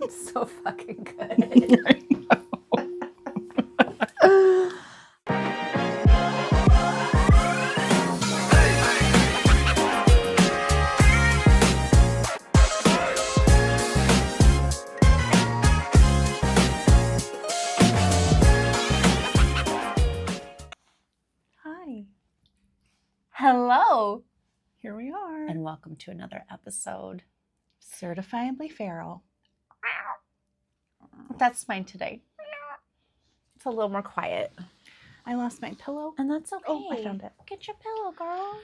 So fucking good. Hi, Hello, here we are. and welcome to another episode. Certifiably Feral. That's mine today. It's a little more quiet, I lost my pillow. and that's okay. Oh, I found it. Get your pillow, girl.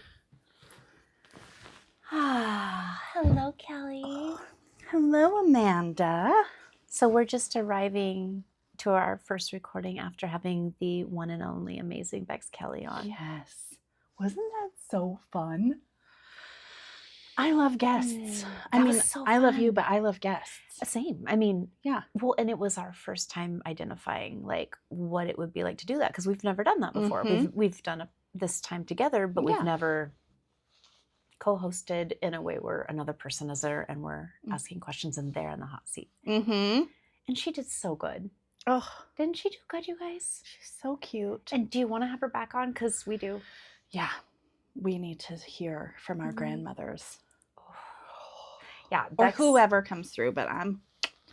Hello, Kelly. Hello, Amanda. So we're just arriving to our first recording after having the one and only amazing Bex Kelly on. Yes. Wasn't that so fun? I love guests. I that mean, was so I love you, fun. but I love guests. Same. I mean, Yeah. well, and it was our first time identifying like what it would be like to do that because we've never done that before. Mhm. We've done this time together, but we've Yeah. never co-hosted in a way where another person is there and we're asking questions and they're in the hot seat. Mm-hmm. And she did so good. Oh, Didn't she do good, you guys? she's so cute. And do you want to have her back on? Because we do. Yeah. We need to hear from our grandmothers. Yeah. Or Bex- whoever comes through, but I'm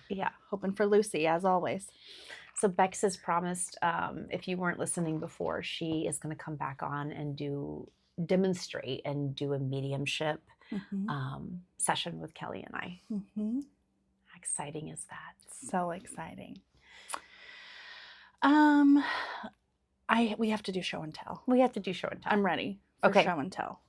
Yeah. hoping for Lucy, as always. So Bex has promised, if you weren't listening before, she is going to come back on and demonstrate and do a mediumship session with Kelly and I. Mm-hmm. How exciting is that? So exciting. We have to do show and tell. We have to do show and tell. I'm ready for Okay. show and tell.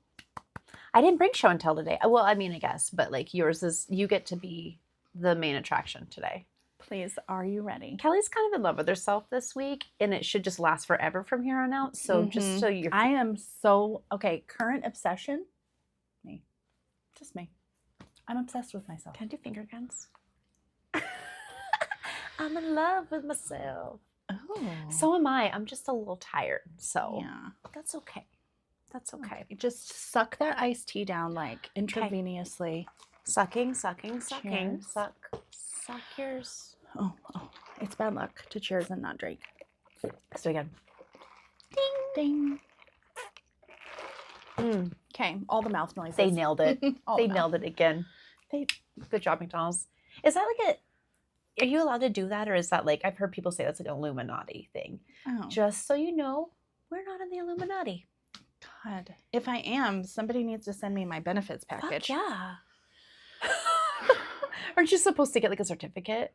I didn't bring show and tell today. Well, I mean, I guess, but like yours is, you get to be the main attraction today. Please, are you ready? Kelly's kind of in love with herself this week, and it should just last forever from here on out. So just so you're... I am so, okay, current obsession, me. Just me. I'm obsessed with myself. Can I do finger guns? I'm in love with myself. Oh. So am I. I'm just a little tired. So Yeah. that's okay. That's okay. Just suck that iced tea down like intravenously. Sucking. Cheers. Suck yours. Oh, it's bad luck to cheers and not drink. Let's do it again. Ding. Mm. Okay, all the mouth noises. They nailed it. All They the nailed it again. Good job, McDonald's. Is that like are you allowed to do that, or is that like, I've heard people say that's like an Illuminati thing. Oh. Just so you know, we're not in the Illuminati. God. If I am, somebody needs to send me my benefits package. Fuck yeah. Aren't you supposed to get like a certificate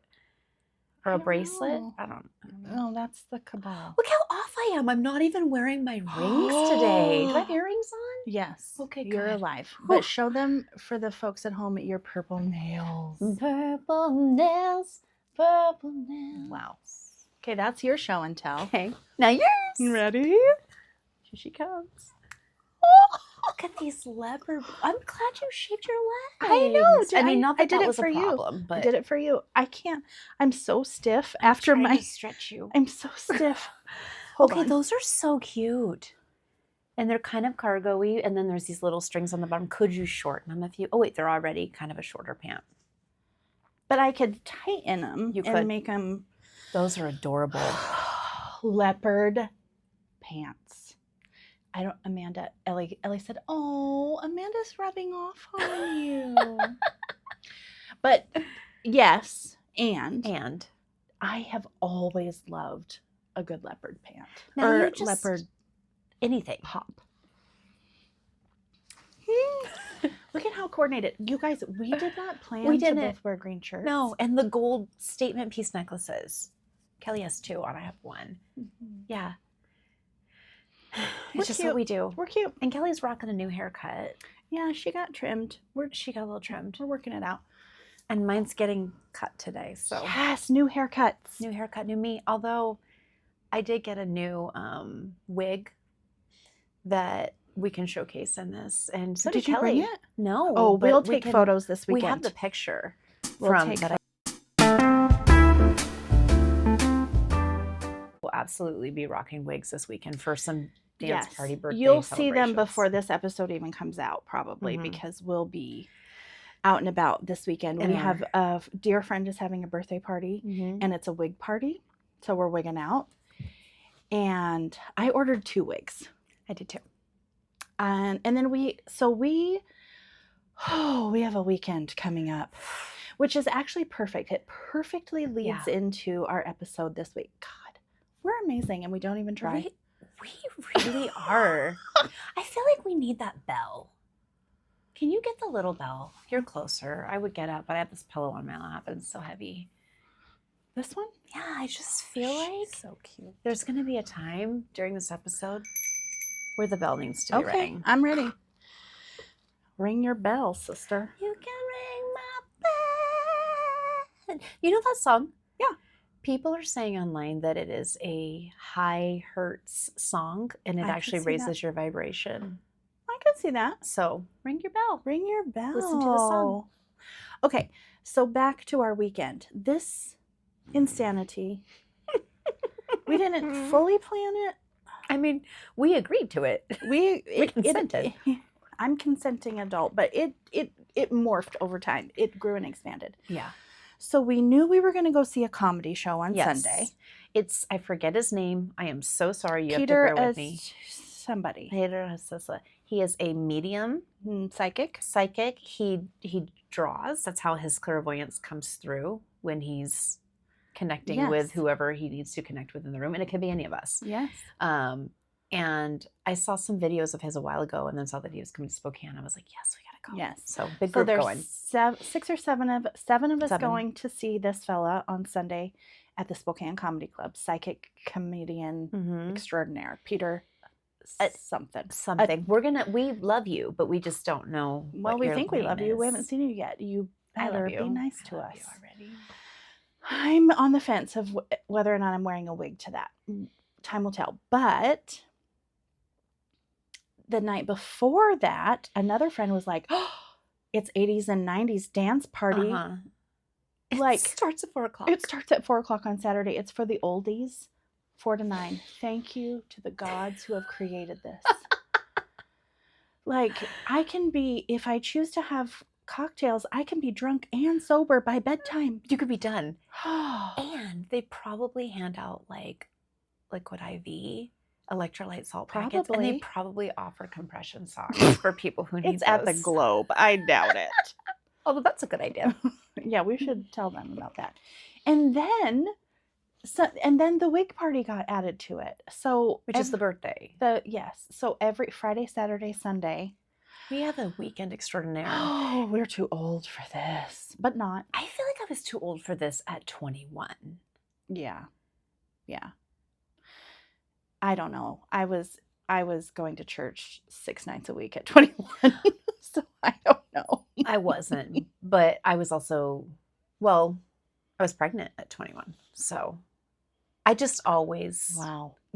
or a bracelet? know. I don't know. No, that's the cabal. Look how off I am. I'm not even wearing my rings today. Do I have earrings on? Yes. Okay, You're good. alive. Whew. But show them, for the folks at home, your purple nails. Purple nails. Purple nails. Wow. Okay, that's your show and tell. Okay. Now yours. Ready? Here she comes. Look at these leopard. I'm glad you shaved your legs. I know. I mean, not that I did that it was for a you. problem, but I did it for you. I can't. I'm so stiff I'm after trying my. to stretch you. I'm so stiff. Hold Okay, on. those are so cute. And they're kind of cargo-y, and then there's these little strings on the bottom. Could you shorten them if you... Oh, wait, they're already kind of a shorter pant. But I could tighten them You could. and make them Those are adorable. leopard pants. Ellie said, "Oh, Amanda's rubbing off on you." But yes, and I have always loved a good leopard pant. Now or you just- leopard Anything. top. Look at how coordinated. You guys, we did not plan We to didn't. both wear green shirts. No, and the gold statement piece necklaces. Kelly has 2 and I have 1. Mhm. Yeah. We're It's just cute. what we do. We're cute. And Kelly's rocking a new haircut. Yeah, she got trimmed. She got a little trimmed. We're working it out. And mine's getting cut today. So Yes, new haircuts. new haircut, new me. Although I did get a new wig that we can showcase in this. And so Did did you Kelly. bring it? No. Oh, but we'll we take can- photos this We weekend. have the picture We'll from take that. We'll absolutely be rocking wigs this weekend for some dance party birthday You'll see them celebrations. before this episode even comes out, probably, Mhm. because we'll be out and about this weekend. In We our- have a dear friend is having a birthday party, and it's a wig party. So we're wigging out. And I ordered 2 wigs. I did too. And then we have a weekend coming up, which is actually perfect. It perfectly leads into our episode this week. God, we're amazing, and we don't even try. We really are. I feel like we need that bell. Can you get the little bell? You're closer. I would get up, but I have this pillow on my lap and it's so heavy. This one? Yeah, I just feel like so cute. There's going to be a time during this episode where the bell needs to be rang. I'm ready. Ring your bell, sister. You can ring my bell. You know that song? Yeah. People are saying online that it is a high hertz song and it actually raises your vibration. I can see that. So ring your bell. Ring your bell. Listen to the song. Okay, so back to our weekend. This insanity. We didn't fully plan it. I mean, we agreed to it. We consented. I'm consenting adult, but it morphed over time. It grew and expanded. Yeah. So we knew we were going to go see a comedy show on Sunday. I forget his name. I am so sorry. You Peter have to bear with me. Somebody. Peter, he is a medium. Psychic. He draws. That's how his clairvoyance comes through when he's connecting with whoever he needs to connect with in the room. And it could be any of us. Yes. And I saw some videos of his a while ago and then saw that he was coming to Spokane. I was like, yes, we got to go. Yes. So big group there's going. 6 or 7 of us going to see this fella on Sunday at the Spokane Comedy Club. Psychic comedian extraordinaire. Peter something. We love you, but we just don't know. Well, we think we love you. We haven't seen you yet. You better be nice to us. Already. I'm on the fence of whether or not I'm wearing a wig to that. Time will tell. But the night before that, another friend was like, "Oh, it's 80s and 90s dance party." It starts at 4:00. It starts at 4:00 on Saturday. It's for the oldies, 4 to 9. Thank you to the gods who have created this. Like, I can be, if I choose to have cocktails, I can be drunk and sober by bedtime. You could be done. And they probably hand out like liquid IV, electrolyte salt packets, and they probably offer compression socks for people who need It's at the Globe. I doubt it. Although that's a good idea. Yeah, we should tell them about that. And then the wig party got added to it. So which is the birthday. So every Friday, Saturday, Sunday. We have a weekend extraordinaire. Oh, we're too old for this. But not. I feel like I was too old for this at 21. Yeah. Yeah. I don't know. I was going to church 6 nights a week at 21. So I don't know. I wasn't, but I was also, I was pregnant at 21. So I just always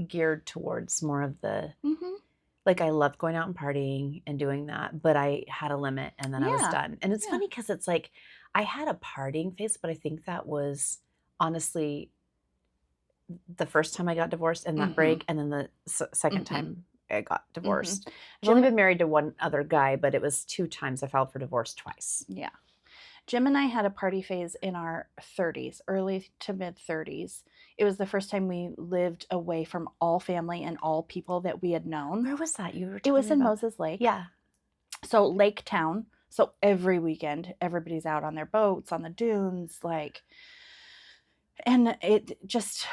geared towards more of the, like I loved going out and partying and doing that, but I had a limit and then I was done. And it's funny because it's like, I had a partying phase, but I think that was honestly the first time I got divorced in that break. And then the second time I got divorced. I've only been married to one other guy, but it was 2 times I filed for divorce twice. Yeah. Jim and I had a party phase in our 30s, early to mid 30s. It was the first time we lived away from all family and all people that we had known. Where was that? It was in Moses Lake. Yeah. So Lake Town. So every weekend, everybody's out on their boats, on the dunes, and it just,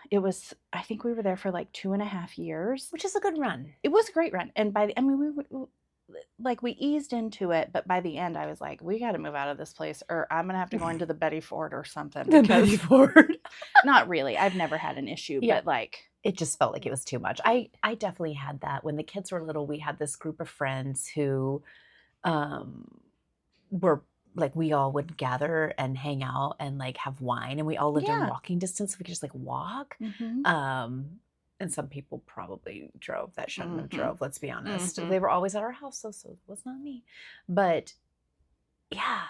it was, I think we were there for like 2.5 years. Which is a good run. It was a great run. And we eased into it, but by the end I was like, we got to move out of this place or I'm going to have to go into the Betty Ford or something. The Betty Ford. Not really. I've never had an issue, but it just felt like it was too much. I definitely had that. When the kids were little, we had this group of friends who were like, we all would gather and hang out and like have wine, and we all lived in walking distance. So we could just like walk. And some people probably drove that shouldn't have drove, let's be honest. They were always at our house, so it was not me. But yeah,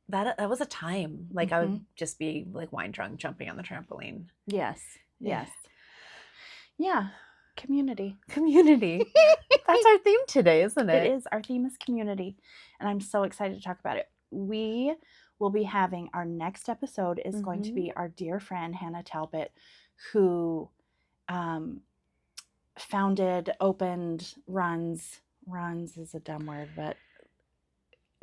that was a time. Like I would just be like wine drunk, jumping on the trampoline. Yes. Yeah. Community. Community. That's our theme today, isn't it? It is. Our theme is community. And I'm so excited to talk about it. We will be having our next episode is going to be our dear friend, Hannah Talbot, who founded, opened, runs is a dumb word, but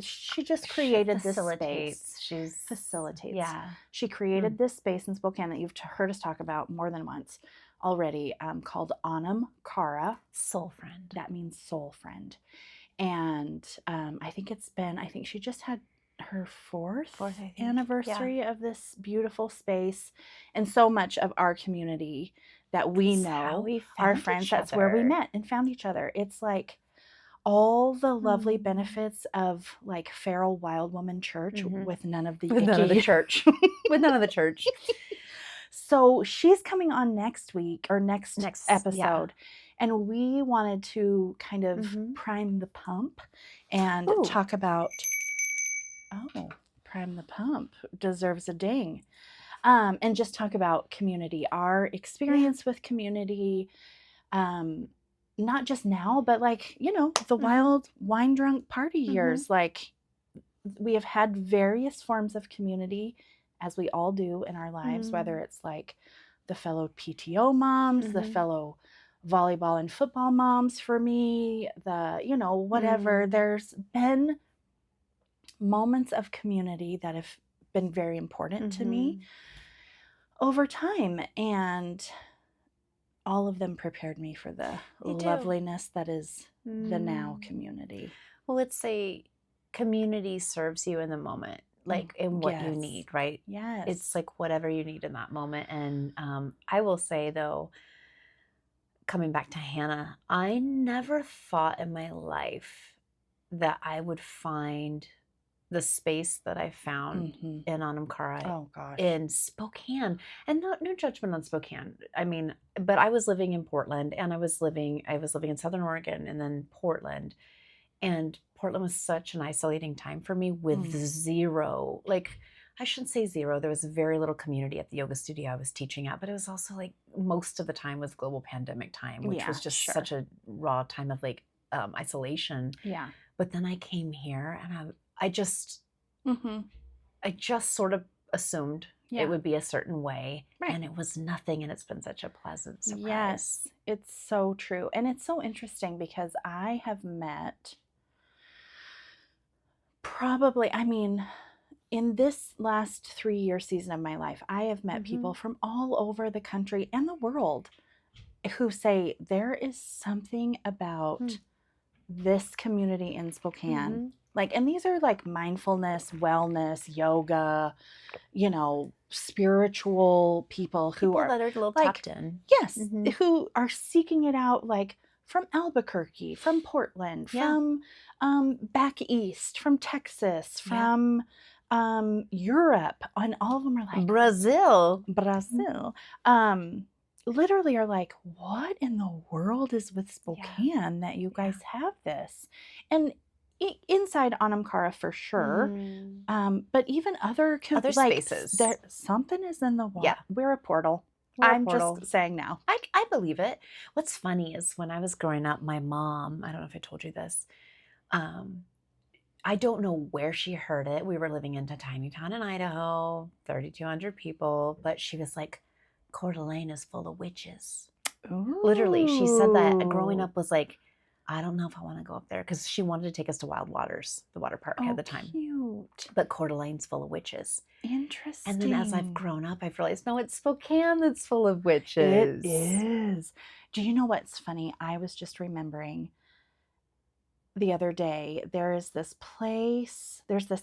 she just created this space. She facilitates. Yeah. She created this space in Spokane that you've heard us talk about more than once already, called Anam Cara. Soul friend. That means soul friend. And I think she just had her fourth anniversary of this beautiful space. And so much of our community that we know, our friends, that's where we met and found each other. It's like all the lovely benefits of like Feral Wild Woman Church with none of the church. With none of the church. So she's coming on next week or next episode. Yeah. And we wanted to kind of prime the pump and talk about, prime the pump deserves a ding. And just talk about community, our experience with community, not just now, but like, the wild wine drunk party years. Like we have had various forms of community, as we all do in our lives, whether it's like the fellow PTO moms, the fellow volleyball and football moms for me, whatever. There's been moments of community that have been very important to me over time, and all of them prepared me for the loveliness that is the now community. Well, let's say community serves you in the moment, like in what you need, right? Yes. It's like whatever you need in that moment. And I will say, though, coming back to Hannah, I never thought in my life that I would find the space that I found in Anam Cara in Spokane. And no judgment on Spokane. I mean, but I was living in Portland, and I was living in Southern Oregon and then Portland. And Portland was such an isolating time for me with zero, like, I shouldn't say zero. There was very little community at the yoga studio I was teaching at, but it was also like most of the time was global pandemic time, which was just such a raw time of like isolation. Yeah. But then I came here, and I just sort of assumed it would be a certain way, and it was nothing, and it's been such a pleasant surprise. Yes, it's so true. And it's so interesting because I have met in this last 3-year season of my life, I have met people from all over the country and the world who say there is something about this community in Spokane. Like, and these are like mindfulness, wellness, yoga, spiritual people who are that are a little like, tucked in. Yes, who are seeking it out, like from Albuquerque, from Portland, from back east, from Texas, from Europe, and all of them are like Brazil. Literally are like, what in the world is with Spokane that you guys have this? And inside Anam Cara for sure, but even other spaces. Something is in the water. Yeah. We're a portal. I'm just saying now. I believe it. What's funny is when I was growing up, my mom, I don't know if I told you this, I don't know where she heard it. We were living in a tiny town in Idaho, 3,200 people, but she was like, Coeur d'Alene is full of witches. Ooh. Literally, she said that growing up was like, I don't know if I want to go up there, because she wanted to take us to Wild Waters, the water park at the time. Cute. But Coeur d'Alene's full of witches. Interesting. And then as I've grown up, I've realized, no, it's Spokane that's full of witches. It is. Do you know what's funny? I was just remembering the other day, there's this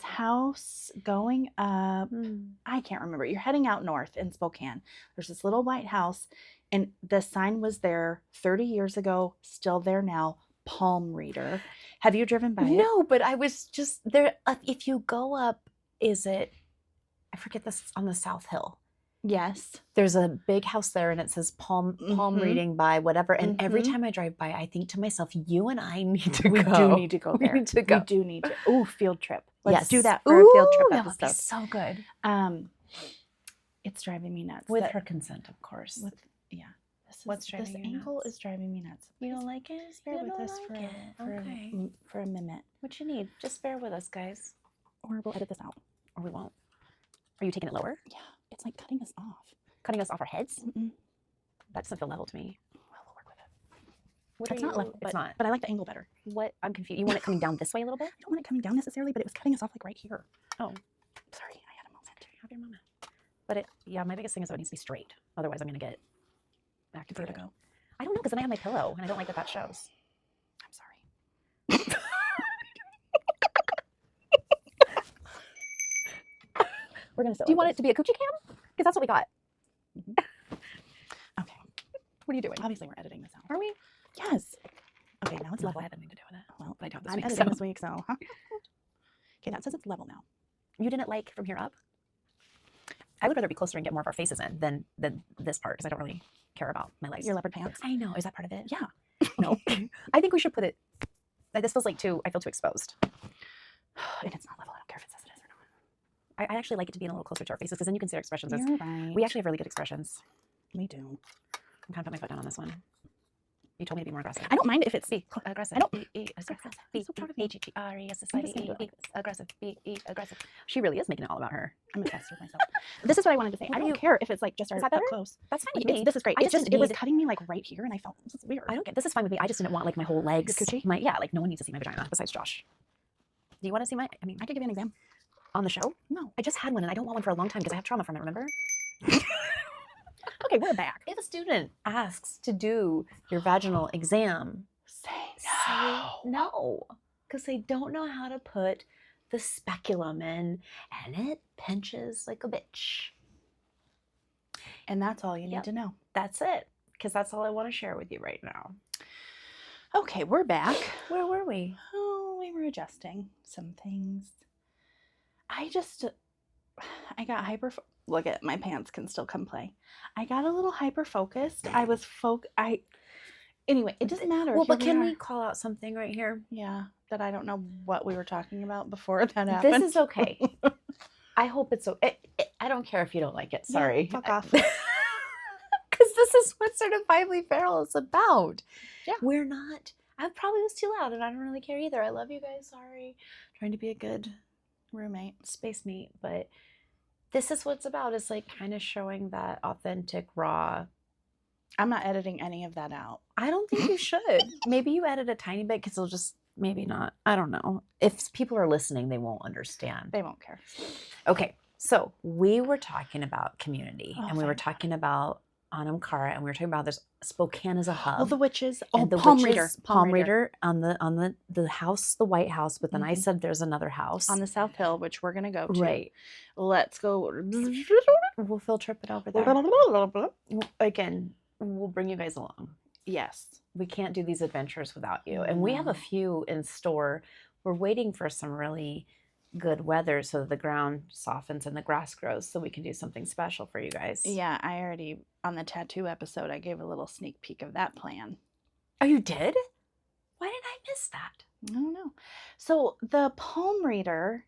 house going up. I can't remember. You're heading out north in Spokane. There's this little white house, and the sign was there 30 years ago, still there now. Palm reader. Have you driven by it? No, but I was just there. If you go up, I forget this, on the South Hill. Yes. There's a big house there, and it says palm reading by whatever. And every time I drive by, I think to myself, you and I need to go. We do need to go there. We need to go. We do need to. Ooh, field trip. Let's do that for a field trip that episode. Would be so good. It's driving me nuts. With her consent, of course. This angle is driving me nuts. You don't like it? Just bear with us for a minute. What you need? Just bear with us, guys. Or we'll edit this out. Or we won't. Are you taking it lower? Yeah. It's like cutting us off. Cutting us off our heads? Mm-mm. That doesn't feel level to me. Well, we'll work with it. It's not level. It's not. But I like the angle better. What? I'm confused. You want it coming down this way a little bit? I don't want it coming down necessarily, but it was cutting us off like right here. Oh. Sorry, I had a moment. Have your moment. But my biggest thing is that it needs to be straight. Otherwise, I'm going to get back to vertigo. I don't know, because then I have my pillow, and I don't like that shows. I'm sorry. We're going to Do you want it to be a coochie cam? Because that's what we got. Okay. What are you doing? Obviously, we're editing this out. Are we? Yes. Okay, now it's level. I had nothing to do with it. Well, but I don't this I'm week, editing so. this week, so. Okay, that says it's level now. You didn't like from here up? I would rather be closer and get more of our faces in than this part, because I don't really care about my legs. Your leopard pants? I know. Is that part of it? Yeah. No. I think we should put it. This feels like I feel too exposed. And it's not level. I don't care if it says it is or not. I actually like it to be a little closer to our faces, because then you can see our expressions. You're right. We actually have really good expressions. We do. I'm kind of putting my foot down on this one. You told me to be more aggressive. I don't mind if it's aggressive. I don't. Aggressive. Aggressive. She really is making it all about her. I'm obsessed with myself. This is what I wanted to say. I don't care if it's like just our up close. That's fine with me. This is great. It was cutting me like right here, and I felt this is weird. I don't get. This is fine with me. I just didn't want like my whole legs. Your coochie? Like no one needs to see my vagina besides Josh. Do you want to see my? I mean, I could give you an exam on the show. No, I just had one, and I don't want one for a long time because I have trauma from it. Remember? Okay, we're back. If a student asks to do your vaginal exam, say no, because they don't know how to put the speculum in, and it pinches like a bitch. And that's all you need to know. That's it, because that's all I want to share with you right now. Okay, we're back. Where were we? Oh, we were adjusting some things. I got look at my pants can still come play. I got a little hyper focused. Anyway, it doesn't matter. Well, but can we call out something right here? Yeah, that I don't know what we were talking about before that happened. This is okay. I hope it's okay. I don't care if you don't like it. Sorry. Yeah, fuck off. Because this is what Certifiably Feral is about. Yeah. We're not. I probably was too loud, and I don't really care either. I love you guys. Sorry. Trying to be a good roommate, space mate, but this is what it's about. Is like kind of showing that authentic, raw. I'm not editing any of that out. I don't think you should. Maybe you edit a tiny bit because it'll just, maybe not. I don't know. If people are listening, they won't understand. They won't care. Okay. So we were talking about community, and we were talking about Anam Cara, and we were talking about there's Spokane as a hub. Oh, the witches. Oh, the Palm Reader on the house, the White House. But then I said there's another house on the South Hill, which we're gonna go to. Right. Let's go. We'll field trip it over there. Again, we'll bring you guys along. Yes. We can't do these adventures without you. And we have a few in store. We're waiting for some really good weather so that the ground softens and the grass grows so we can do something special for you guys. Yeah, I already, on the tattoo episode, I gave a little sneak peek of that plan. Oh, you did? Why did I miss that? I don't know. So the palm reader,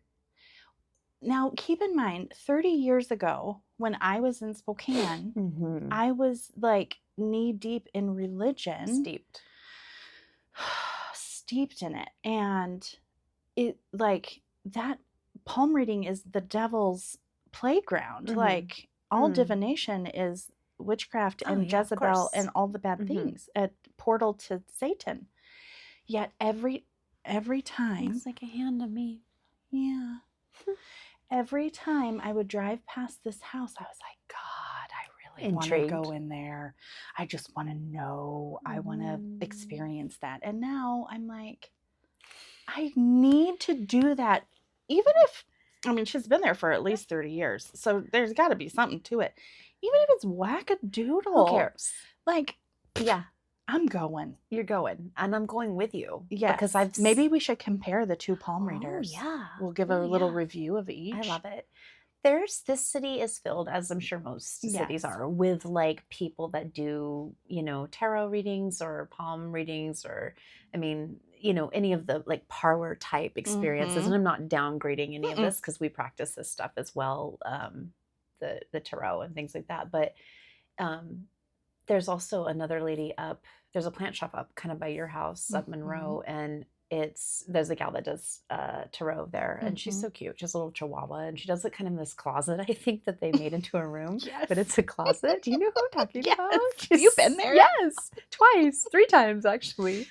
now keep in mind, 30 years ago when I was in Spokane, I was like knee deep in religion. Steeped in it. And it like that palm reading is the devil's playground. Like all divination is witchcraft and Jezebel and all the bad things, a portal to Satan. Yet every time it's like a hand on me. Yeah. Every time I would drive past this house, I was like, God, I really want to go in there. I just want to know. I want to experience that. And now I'm like, I need to do that. Even if, I mean, she's been there for at least 30 years. So there's got to be something to it. Even if it's wackadoodle. Who cares? Like, yeah. I'm going. You're going. And I'm going with you. Yeah. Because maybe we should compare the two palm readers. Yeah. We'll give a little review of each. I love it. This city is filled, as I'm sure most cities are, with like people that do, tarot readings or palm readings or, I mean, any of the like parlor type experiences. And I'm not downgrading any of this because we practice this stuff as well, the tarot and things like that. But there's also another lady up. There's a plant shop up kind of by your house up Monroe, and there's a gal that does tarot there, and she's so cute. She's a little chihuahua, and she does it kind of in this closet, I think, that they made into a room. Yes. But it's a closet. Do you know who I'm talking Yes. about? Have you been there? Yes, twice, 3 times actually.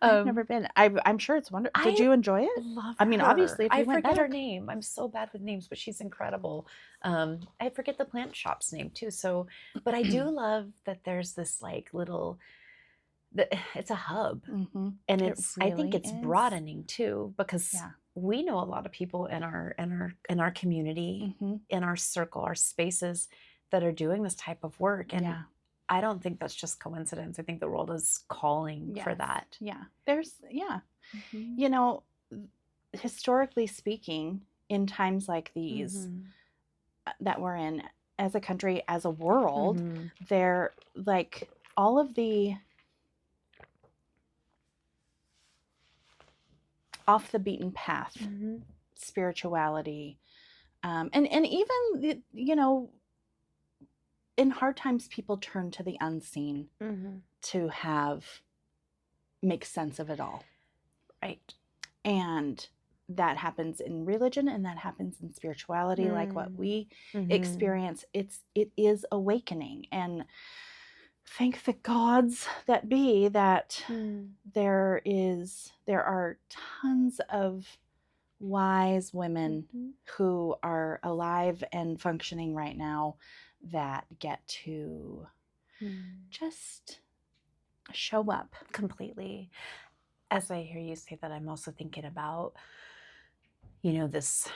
I've never been. I'm sure it's wonderful. Did you enjoy it? Love I mean, her. obviously, if you I went forget her back. name. I'm so bad with names, but she's incredible. I forget the plant shop's name too. So, but I do love that there's this like little. It's a hub, and I think it's broadening too, because we know a lot of people in our community, in our circle, our spaces that are doing this type of work, and I don't think that's just coincidence. I think the world is calling for that. Yeah, you know, historically speaking, in times like these that we're in as a country, as a world, they're like all of the off the beaten path spirituality, and even in hard times, people turn to the unseen to make sense of it all. Right. And that happens in religion, and that happens in spirituality, like what we experience. It is awakening, and thank the gods that be that there are tons of wise women who are alive and functioning right now that get to just show up completely. As I hear you say that, I'm also thinking about, this,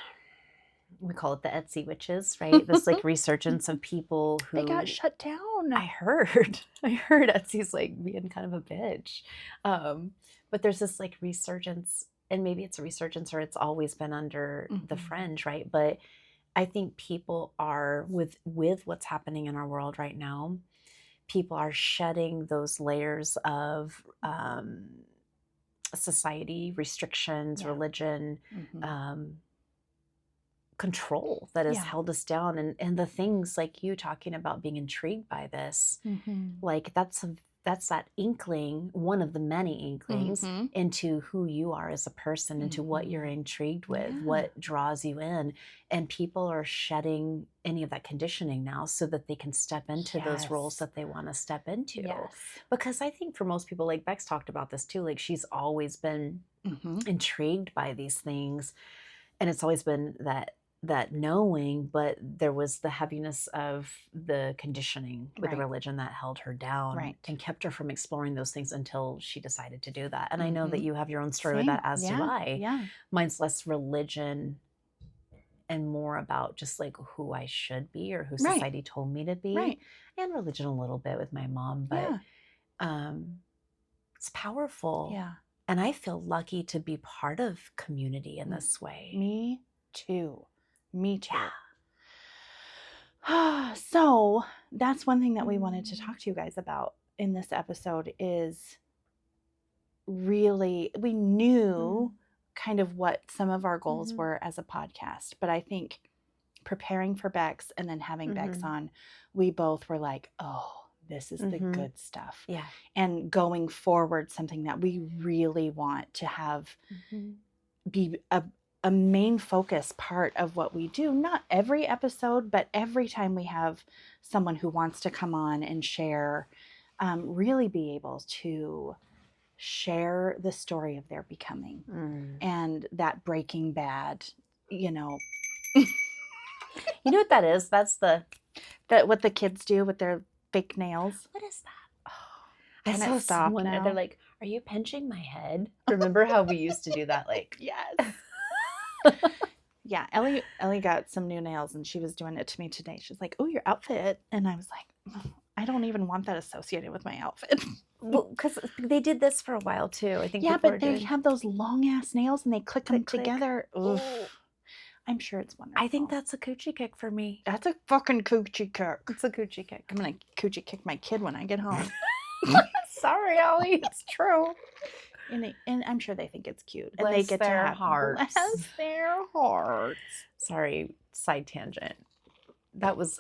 we call it the Etsy witches, right? This like resurgence of people who they got shut down. I heard Etsy's like being kind of a bitch. But there's this like resurgence, and maybe it's a resurgence or it's always been under the fringe, right? But I think people are with what's happening in our world right now, people are shedding those layers of society, restrictions, religion, control that has held us down, and the things like you talking about being intrigued by this, like that's that inkling, one of the many inklings into who you are as a person, into what you're intrigued with, what draws you in, and people are shedding any of that conditioning now so that they can step into those roles that they want to step into. Because I think for most people, like Bex talked about this too, like she's always been intrigued by these things, and it's always been that knowing, but there was the heaviness of the conditioning with the religion that held her down and kept her from exploring those things until she decided to do that. And I know that you have your own story with that, as do I. Mine's less religion and more about just like who I should be or who society told me to be, and religion a little bit with my mom, but it's powerful. And I feel lucky to be part of community in this way. Me too. So that's one thing that we wanted to talk to you guys about in this episode is really, we knew kind of what some of our goals were as a podcast, but I think preparing for Bex and then having Bex on, we both were like, oh, this is the good stuff. And going forward, something that we really want to have be a main focus part of what we do. Not every episode, but every time we have someone who wants to come on and share, really be able to share the story of their becoming and that Breaking Bad, You know what that is? That's what the kids do with their fake nails. What is that? Oh, I saw someone now. They're like, "Are you pinching my head?" Remember how we used to do that? Like, yes. Yeah, Ellie got some new nails and she was doing it to me today. She's like, "Oh, your outfit," and I was like, "I don't even want that associated with my outfit." Well, because they did this for a while too. I think. Yeah, but they have those long ass nails and they click them together. I'm sure it's wonderful. I think that's a coochie kick for me. That's a fucking coochie kick. It's a coochie kick. I'm gonna coochie kick my kid when I get home. Sorry, Allie, it's true. And I'm sure they think it's cute. Bless and they get their to have hearts. Bless their hearts. Sorry, side tangent.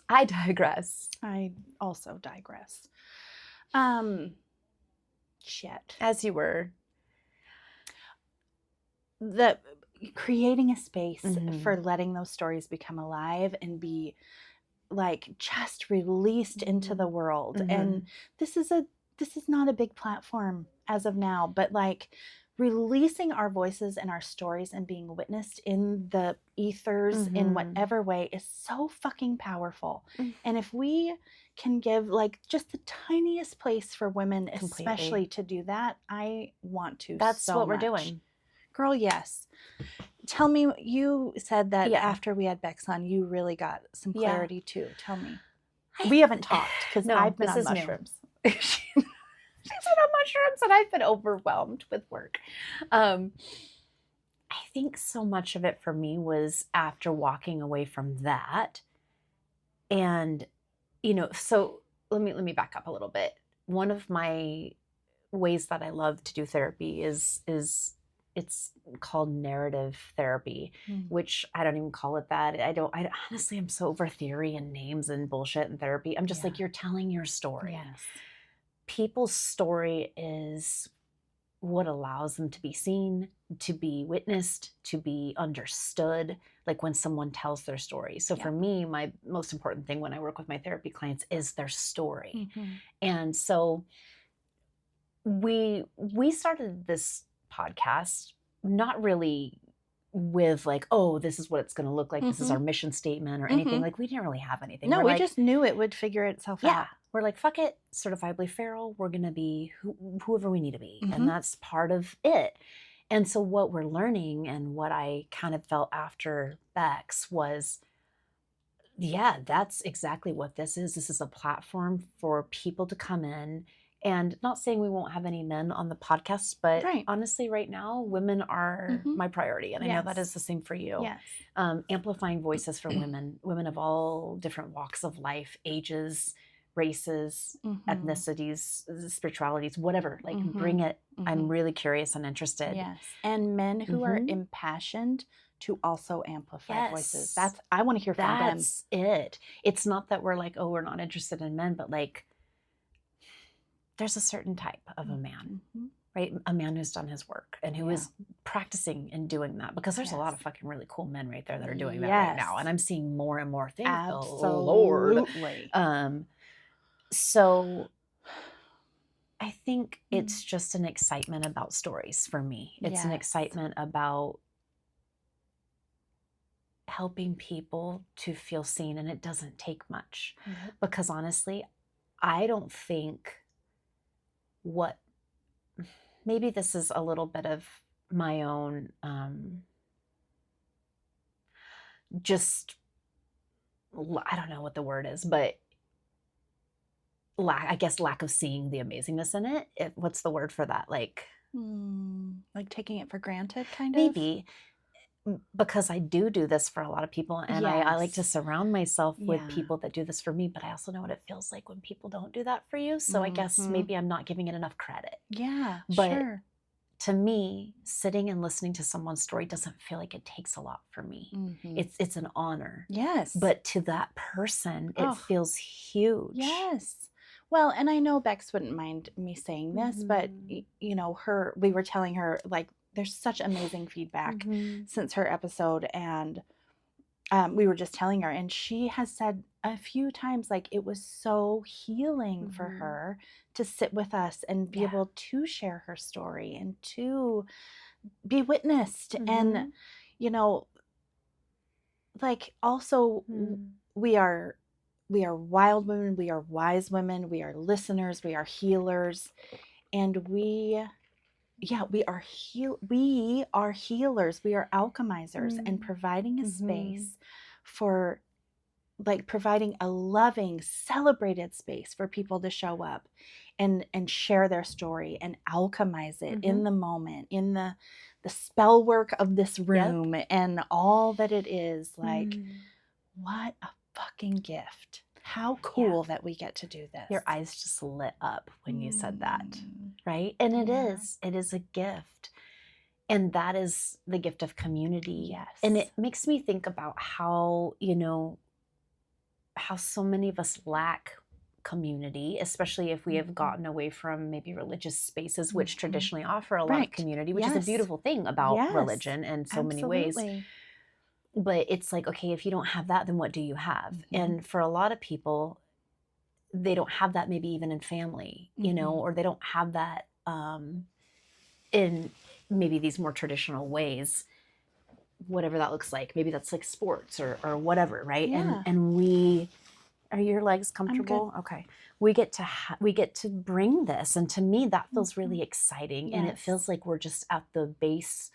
I digress. I also digress. Shit. As you were. The creating a space for letting those stories become alive and be like just released into the world. And this is not a big platform as of now, but like releasing our voices and our stories and being witnessed in the ethers in whatever way is so fucking powerful. And if we can give like just the tiniest place for women, especially to do that, I want to. That's so what much. we're doing. Girl, yes. Tell me, you said that after we had Bex on, you really got some clarity too. Tell me. We haven't talked because I've been on mushrooms. She's been on mushrooms and I've been overwhelmed with work. I think so much of it for me was after walking away from that. And, you know, so let me back up a little bit. One of my ways that I love to do therapy is it's called narrative therapy, which I don't even call it that. I honestly, I'm so over theory and names and bullshit and therapy. I'm just like, you're telling your story. Yes. People's story is what allows them to be seen, to be witnessed, to be understood, like when someone tells their story. So for me, my most important thing when I work with my therapy clients is their story. And so we started this podcast not really with like, oh, this is what it's going to look like. This is our mission statement or anything. Like we didn't really have anything. No, we like, just knew it would figure itself out. We're like, fuck it, Certifiably Feral. We're going to be whoever we need to be. And that's part of it. And so what we're learning and what I kind of felt after Bex was, that's exactly what this is. This is a platform for people to come in. And not saying we won't have any men on the podcast, but honestly, right now, women are my priority. And I know that is the same for you. Yes. Amplifying voices for women of all different walks of life, ages, races, ethnicities, spiritualities, whatever. Like, bring it. I'm really curious and interested. Yes. And men who are impassioned to also amplify voices. I want to hear from them. That's it. It's not that we're like, oh, we're not interested in men, but like, there's a certain type of a man, right? A man who's done his work and who is practicing and doing that, because there's a lot of fucking really cool men right there that are doing that right now. And I'm seeing more and more things. Absolutely. So I think it's just an excitement about stories for me. It's an excitement about helping people to feel seen, and it doesn't take much. Because honestly, I don't think maybe this is a little bit of my own I don't know what the word is, but lack of seeing the amazingness in it. What's the word for that? Like taking it for granted, kind of? Maybe. Because I do this for a lot of people, and I like to surround myself with people that do this for me, but I also know what it feels like when people don't do that for you. So I guess maybe I'm not giving it enough credit. Yeah, but to me, sitting and listening to someone's story doesn't feel like it takes a lot for me. It's an honor. Yes. But to that person, it feels huge. Yes. Well, and I know Bex wouldn't mind me saying this, but you know, we were telling her, like, there's such amazing feedback since her episode, and we were just telling her, and she has said a few times, like, it was so healing for her to sit with us and be able to share her story and to be witnessed. And, you know, like, also we are wild women, we are wise women, we are listeners, we are healers, and we are healers, we are alchemizers, and providing a space for, like, providing a loving, celebrated space for people to show up and share their story and alchemize it in the moment, in the spell work of this room and all that it is. Like, what a fucking gift. How cool that we get to do this. Your eyes just lit up when you said that, right? And it is a gift. And that is the gift of community. Yes. And it makes me think about how, you know, how so many of us lack community, especially if we have gotten away from maybe religious spaces, which traditionally offer a lot Right. of community, which is a Yes. beautiful thing about Yes. religion in so many ways. Absolutely. But it's like, okay, if you don't have that, then what do you have? And for a lot of people, they don't have that maybe even in family, you know, or they don't have that in maybe these more traditional ways, whatever that looks like. Maybe that's like sports or whatever, right? Yeah. And we, are your legs comfortable? I'm good. Okay. We get to bring this, and to me that feels really exciting, and it feels like we're just at the base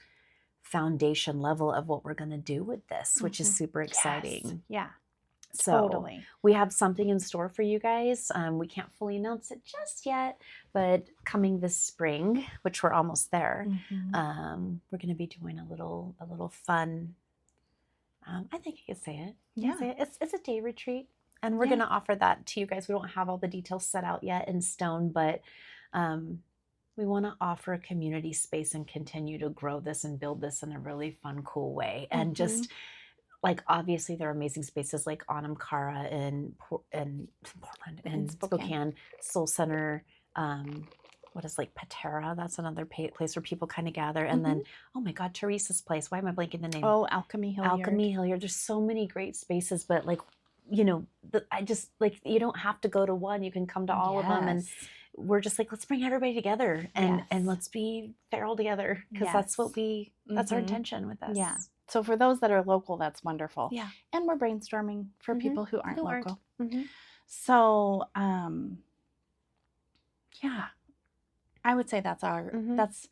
foundation level of what we're going to do with this, which is super exciting. Yes. Yeah. So Totally. we have something in store for you guys. We can't fully announce it just yet, but coming this spring, which we're almost there, we're going to be doing a little fun. I think I could say it. Yeah. Say it. It's a day retreat, and we're going to offer that to you guys. We don't have all the details set out yet in stone, but we want to offer a community space and continue to grow this and build this in a really fun, cool way, and just. Like, obviously, there are amazing spaces like Anamkara in Portland and Spokane, Soul Center. What is like Patera? That's another place where people kind of gather. And then, oh my God, Teresa's place. Why am I blanking the name? Oh, Alchemy Hilliard. Alchemy Hilliard. There's so many great spaces, but like, you know, I just like, you don't have to go to one. You can come to all of them, and we're just like, let's bring everybody together and let's be feral together, because that's what that's our intention with this. Yeah. So for those that are local, that's wonderful. Yeah. And we're brainstorming for people who aren't local. Mm-hmm. So, yeah, I would say that's our, that's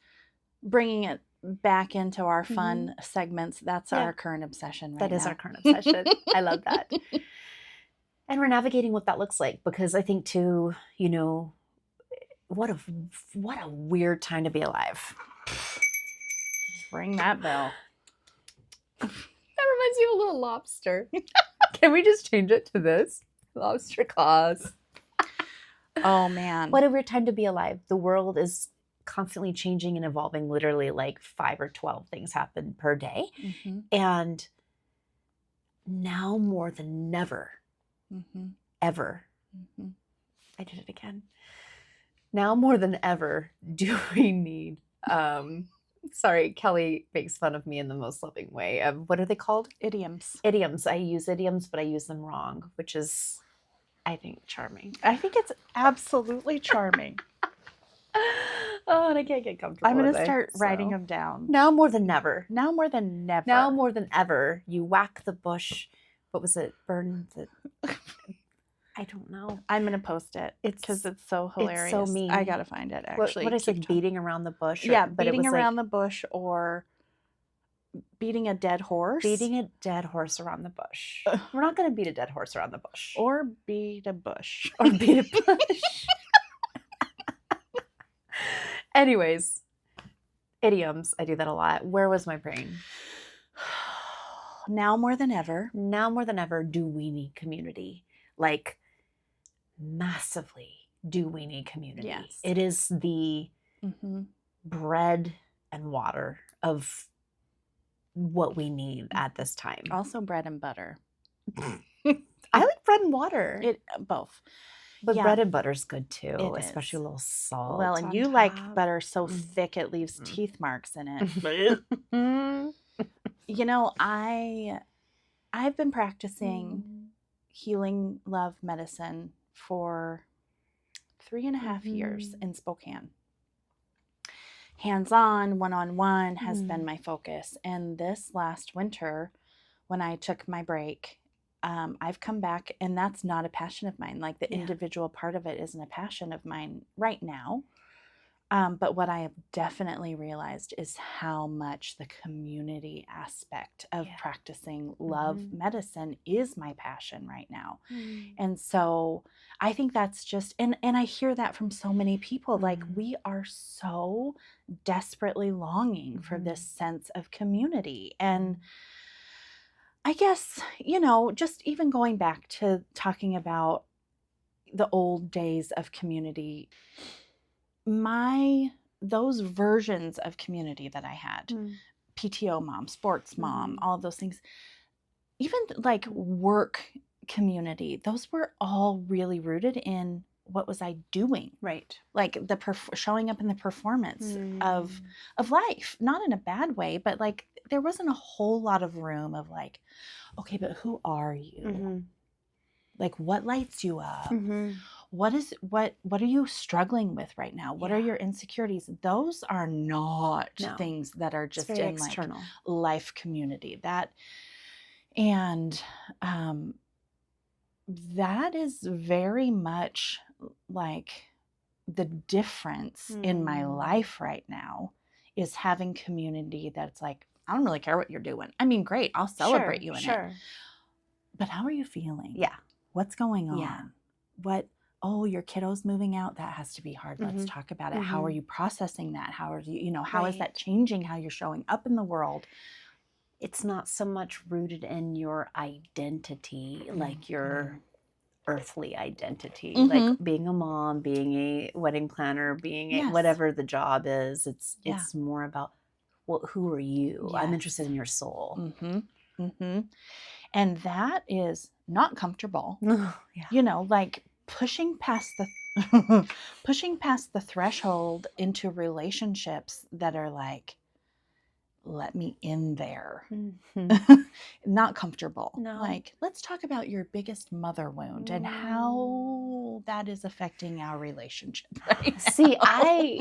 bringing it back into our fun segments. That's our current obsession right now. That is our current obsession. I love that. And we're navigating what that looks like, because I think too, you know, what a weird time to be alive. Ring that bell. That reminds me of a little lobster. Can we just change it to this? Lobster claws. Oh, man. What a weird time to be alive. The world is constantly changing and evolving. Literally like 5 or 12 things happen per day. And now more than never, ever, I did it again. Now more than ever do we need... Sorry, Keli makes fun of me in the most loving way. What are they called? Idioms. Idioms. I use idioms, but I use them wrong, which is, I think, charming. I think it's absolutely charming. Oh, and I can't get comfortable. I'm going to start writing them down. Now more than never. Now more than never. Now more than ever. You whack the bush. What was it? Burn the... I don't know. I'm going to post it because it's so hilarious. It's so mean. I got to find it, actually. What is it? Beating around the bush? Yeah, beating around the bush, or beating a dead horse. Beating a dead horse around the bush. We're not going to beat a dead horse around the bush. Or beat a bush. Or beat a bush. Anyways, idioms. I do that a lot. Where was my brain? Now more than ever. Now more than ever do we need community. Like, massively do we need community. Yes. It is the bread and water of what we need at this time. Also bread and butter. I like bread and water. Both. But bread and butter's good too, especially a little salt. Well, and you like butter so thick it leaves teeth marks in it. You know, I've been practicing healing love medicine for 3.5 years in Spokane. Hands-on, one-on-one has been my focus. And this last winter, when I took my break, I've come back, and that's not a passion of mine. Like, the individual part of it isn't a passion of mine right now. But what I have definitely realized is how much the community aspect of practicing love medicine is my passion right now. And so I think that's just, and I hear that from so many people, like, we are so desperately longing for this sense of community. And I guess, you know, just even going back to talking about the old days of community, those versions of community that I had, PTO mom, sports mom, all of those things, even like work community, those were all really rooted in what was I doing, Right. like the showing up in the performance of life, not in a bad way, but like there wasn't a whole lot of room of like, okay, but who are you? Like what lights you up? What are you struggling with right now? What are your insecurities? Those are not things that are just in external. Like life community. And that is very much like the difference in my life right now is having community that's like, I don't really care what you're doing. I mean, great, I'll celebrate you in it. But how are you feeling? Yeah. What's going on? Yeah. What, oh, your kiddo's moving out. That has to be hard. Let's talk about it. How are you processing that? How are you, how is that changing how you're showing up in the world? It's not so much rooted in your identity, like your earthly identity, like being a mom, being a wedding planner, being a whatever the job is. It's more about, well, who are you? I'm interested in your soul. And that is not comfortable. Like pushing past the threshold into relationships that are like, let me in there. Not comfortable. No. Like, let's talk about your biggest mother wound and how that is affecting our relationship. Right See,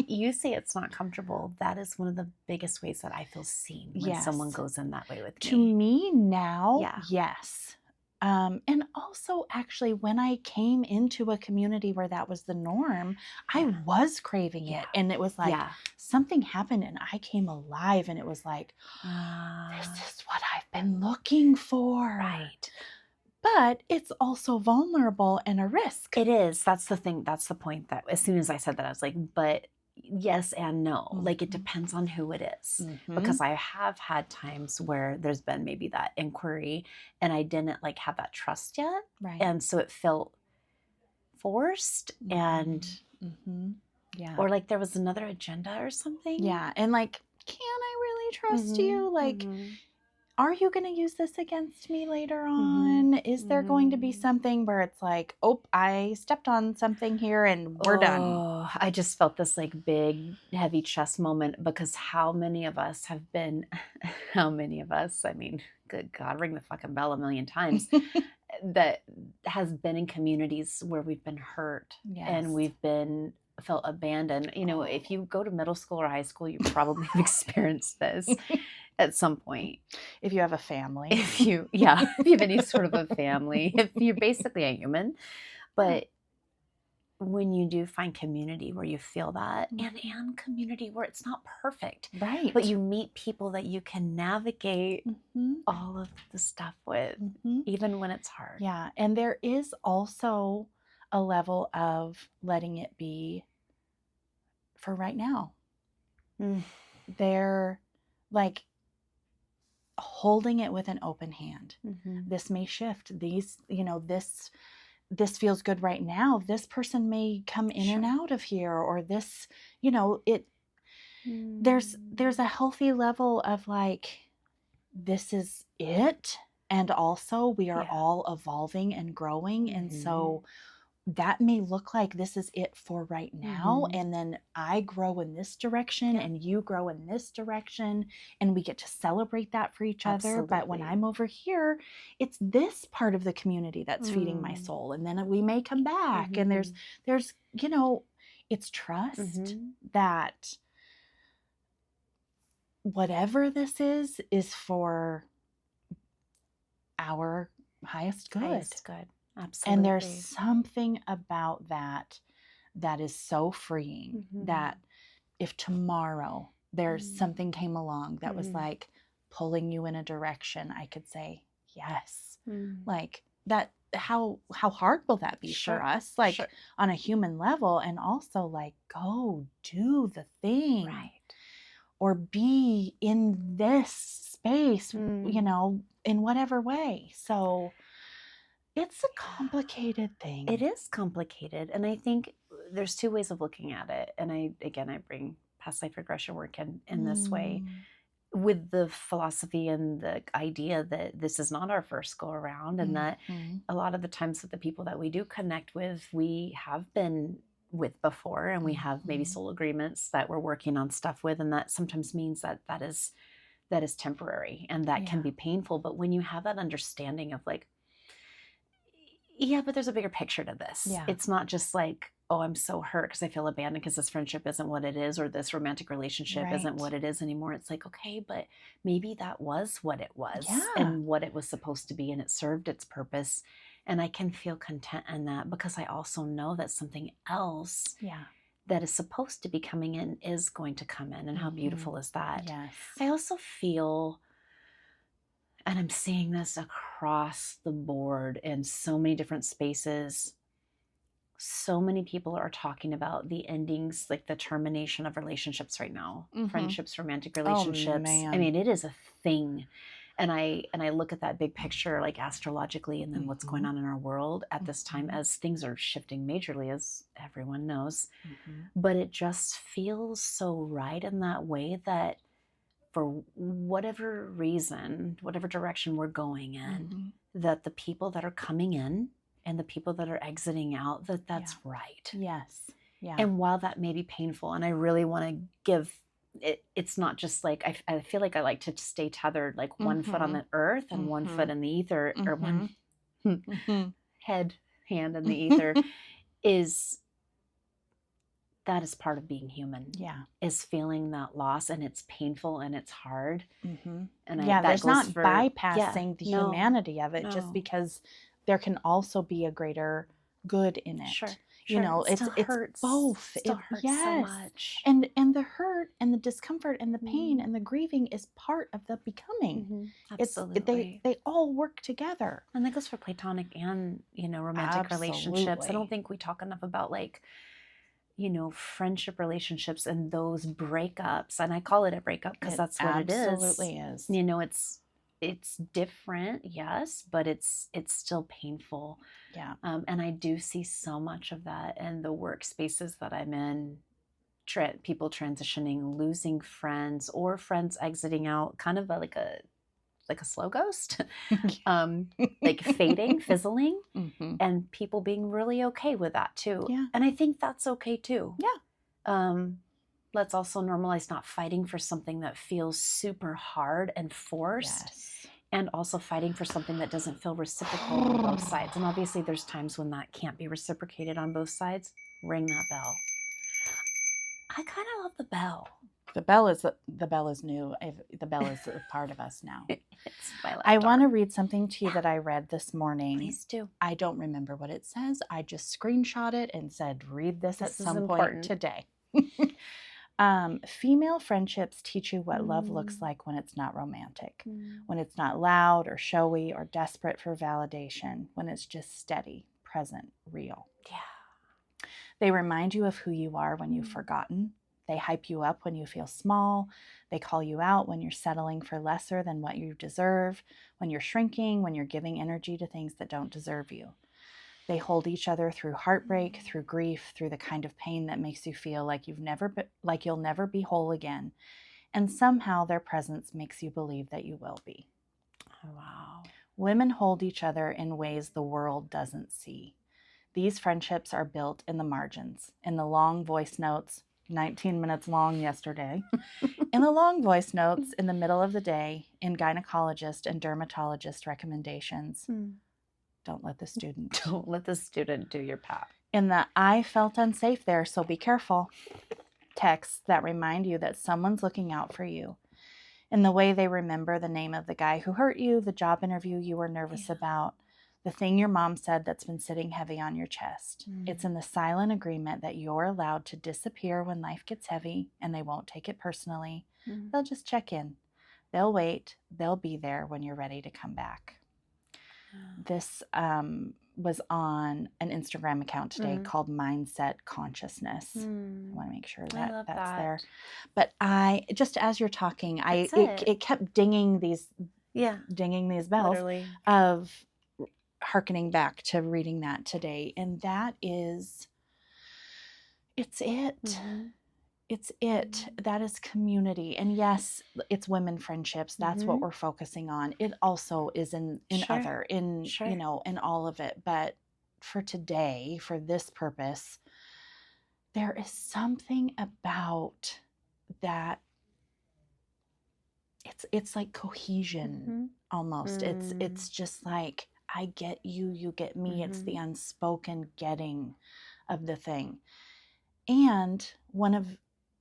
you say it's not comfortable. That is one of the biggest ways that I feel seen when someone goes in that way with me. To me now, yes. And also, actually, when I came into a community where that was the norm, I was craving it. And it was like something happened and I came alive. And it was like, this is what I've been looking for. Right. But it's also vulnerable and a risk. It is. That's the thing. That's the point that as soon as I said that, I was like, but yes and no. Like it depends on who it is. Because I have had times where there's been maybe that inquiry and I didn't like have that trust yet. Right. And so it felt forced and or like there was another agenda or something. Yeah. And like, can I really trust you? Like, are you going to use this against me later on? Is there going to be something where it's like, oh, I stepped on something here and we're done? I just felt this like big, heavy chest moment because how many of us, I mean, good God, ring the fucking bell a million times, that has been in communities where we've been hurt and we've been felt abandoned. If you go to middle school or high school, you probably have experienced this. At some point, if you have a family, if you have any sort of a family, if you're basically a human, but when you do find community where you feel that and community where it's not perfect, right? But you meet people that you can navigate all of the stuff with, even when it's hard. Yeah. And there is also a level of letting it be for right now. They're like, holding it with an open hand. This may shift. This feels good right now. This person may come in and out of here, or this, there's a healthy level of like, this is it. And also we are all evolving and growing. And so that may look like this is it for right now. And then I grow in this direction and you grow in this direction and we get to celebrate that for each other. But when I'm over here, it's this part of the community that's feeding my soul. And then we may come back and there's, it's trust that whatever this is for our highest good. Absolutely. And there's something about that is so freeing that if tomorrow there's something came along that was like pulling you in a direction, I could say, yes. Like that, how hard will that be for us? Like on a human level, and also like, go do the thing. Right. Or be in this space, in whatever way. So it's a complicated thing. It is complicated. And I think there's two ways of looking at it. And I bring past life regression work in this way. with the philosophy and the idea that this is not our first go around, and that a lot of the times with the people that we do connect with, we have been with before, and we have maybe soul agreements that we're working on stuff with, and that sometimes means that is temporary, and that can be painful. But when you have that understanding of like, yeah, but there's a bigger picture to this. Yeah. It's not just like, oh, I'm so hurt because I feel abandoned because this friendship isn't what it is, or this romantic relationship isn't what it is anymore. It's like, okay, but maybe that was what it was and what it was supposed to be, and it served its purpose. And I can feel content in that because I also know that something else that is supposed to be coming in is going to come in. And how beautiful is that? Yes. I also feel, and I'm seeing this across the board in so many different spaces, so many people are talking about the endings, like the termination of relationships right now, friendships, romantic relationships. I mean, it is a thing. And I look at that big picture, like astrologically, and then what's going on in our world at this time, as things are shifting majorly, as everyone knows. But it just feels so right in that way, that for whatever reason, whatever direction we're going in, that the people that are coming in and the people that are exiting out, that's right. Yes. Yeah. And while that may be painful, and I really want to give it, it's not just like, I feel like I like to stay tethered, like one foot on the earth and one foot in the ether, or one hand in the ether, that is part of being human. Yeah. Is feeling that loss, and it's painful and it's hard. And there's not bypassing the humanity of it just because there can also be a greater good in it. Sure. You know, it's both. It hurts so much. And the hurt and the discomfort and the pain and the grieving is part of the becoming. Absolutely. They all work together. And that goes for platonic and, romantic relationships. I don't think we talk enough about, like, friendship relationships and those breakups. And I call it a breakup because that's what it is. Absolutely is. It's different, yes, but it's still painful. Yeah. And I do see so much of that in the workspaces that I'm in. People transitioning, losing friends, or friends exiting out, kind of like a slow ghost, like fading, fizzling, and people being really okay with that too. Yeah. And I think that's okay too. Yeah. Let's also normalize not fighting for something that feels super hard and forced. Yes. And also fighting for something that doesn't feel reciprocal on both sides. And obviously there's times when that can't be reciprocated on both sides. Ring that bell. I kind of love the bell. The bell is new. The bell is a part of us now. It's my I want to read something to you that I read this morning. Please do. I don't remember what it says. I just screenshot it and said, read this at some point today. Female friendships teach you what love looks like when it's not romantic, when it's not loud or showy or desperate for validation, when it's just steady, present, real. Yeah. They remind you of who you are when you've forgotten. They hype you up when you feel small. They call you out when you're settling for lesser than what you deserve, when you're shrinking, when you're giving energy to things that don't deserve you. They hold each other through heartbreak, through grief, through the kind of pain that makes you feel like you'll never be whole again. And somehow their presence makes you believe that you will be. Oh, wow. Women hold each other in ways the world doesn't see. These friendships are built in the margins, in the long voice notes, 19 minutes long yesterday, in the long voice notes in the middle of the day, in gynecologist and dermatologist recommendations. Don't let the student do your PAP. In the I felt unsafe there, so be careful texts that remind you that someone's looking out for you. In the way they remember the name of the guy who hurt you, the job interview you were nervous about, the thing your mom said that's been sitting heavy on your chest. It's in the silent agreement that you're allowed to disappear when life gets heavy, and they won't take it personally. They'll just check in. They'll wait. They'll be there when you're ready to come back. This was on an Instagram account today called Mindset Consciousness. I want to make sure that's there. But I, just as you're talking, it kept dinging these bells. Literally. Of hearkening back to reading that today. And that is, it's it. That is community. And yes, it's women friendships. That's what we're focusing on. It also is in other, you know, in all of it. But for today, for this purpose, there is something about that. It's like cohesion almost. It's just like, I get you, you get me. It's the unspoken getting of the thing. And one of,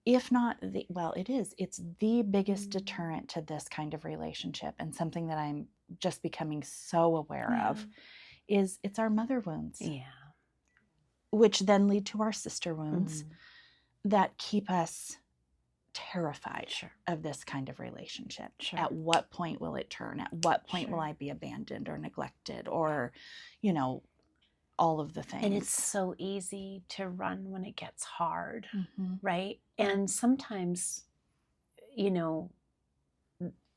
if not the, well, it's the biggest deterrent to this kind of relationship, and something that I'm just becoming so aware of is it's our mother wounds. Yeah. Which then lead to our sister wounds that keep us terrified of this kind of relationship. At what point will it turn? At what point will I be abandoned or neglected, or, you know, all of the things? And it's so easy to run when it gets hard, right? And sometimes, you know,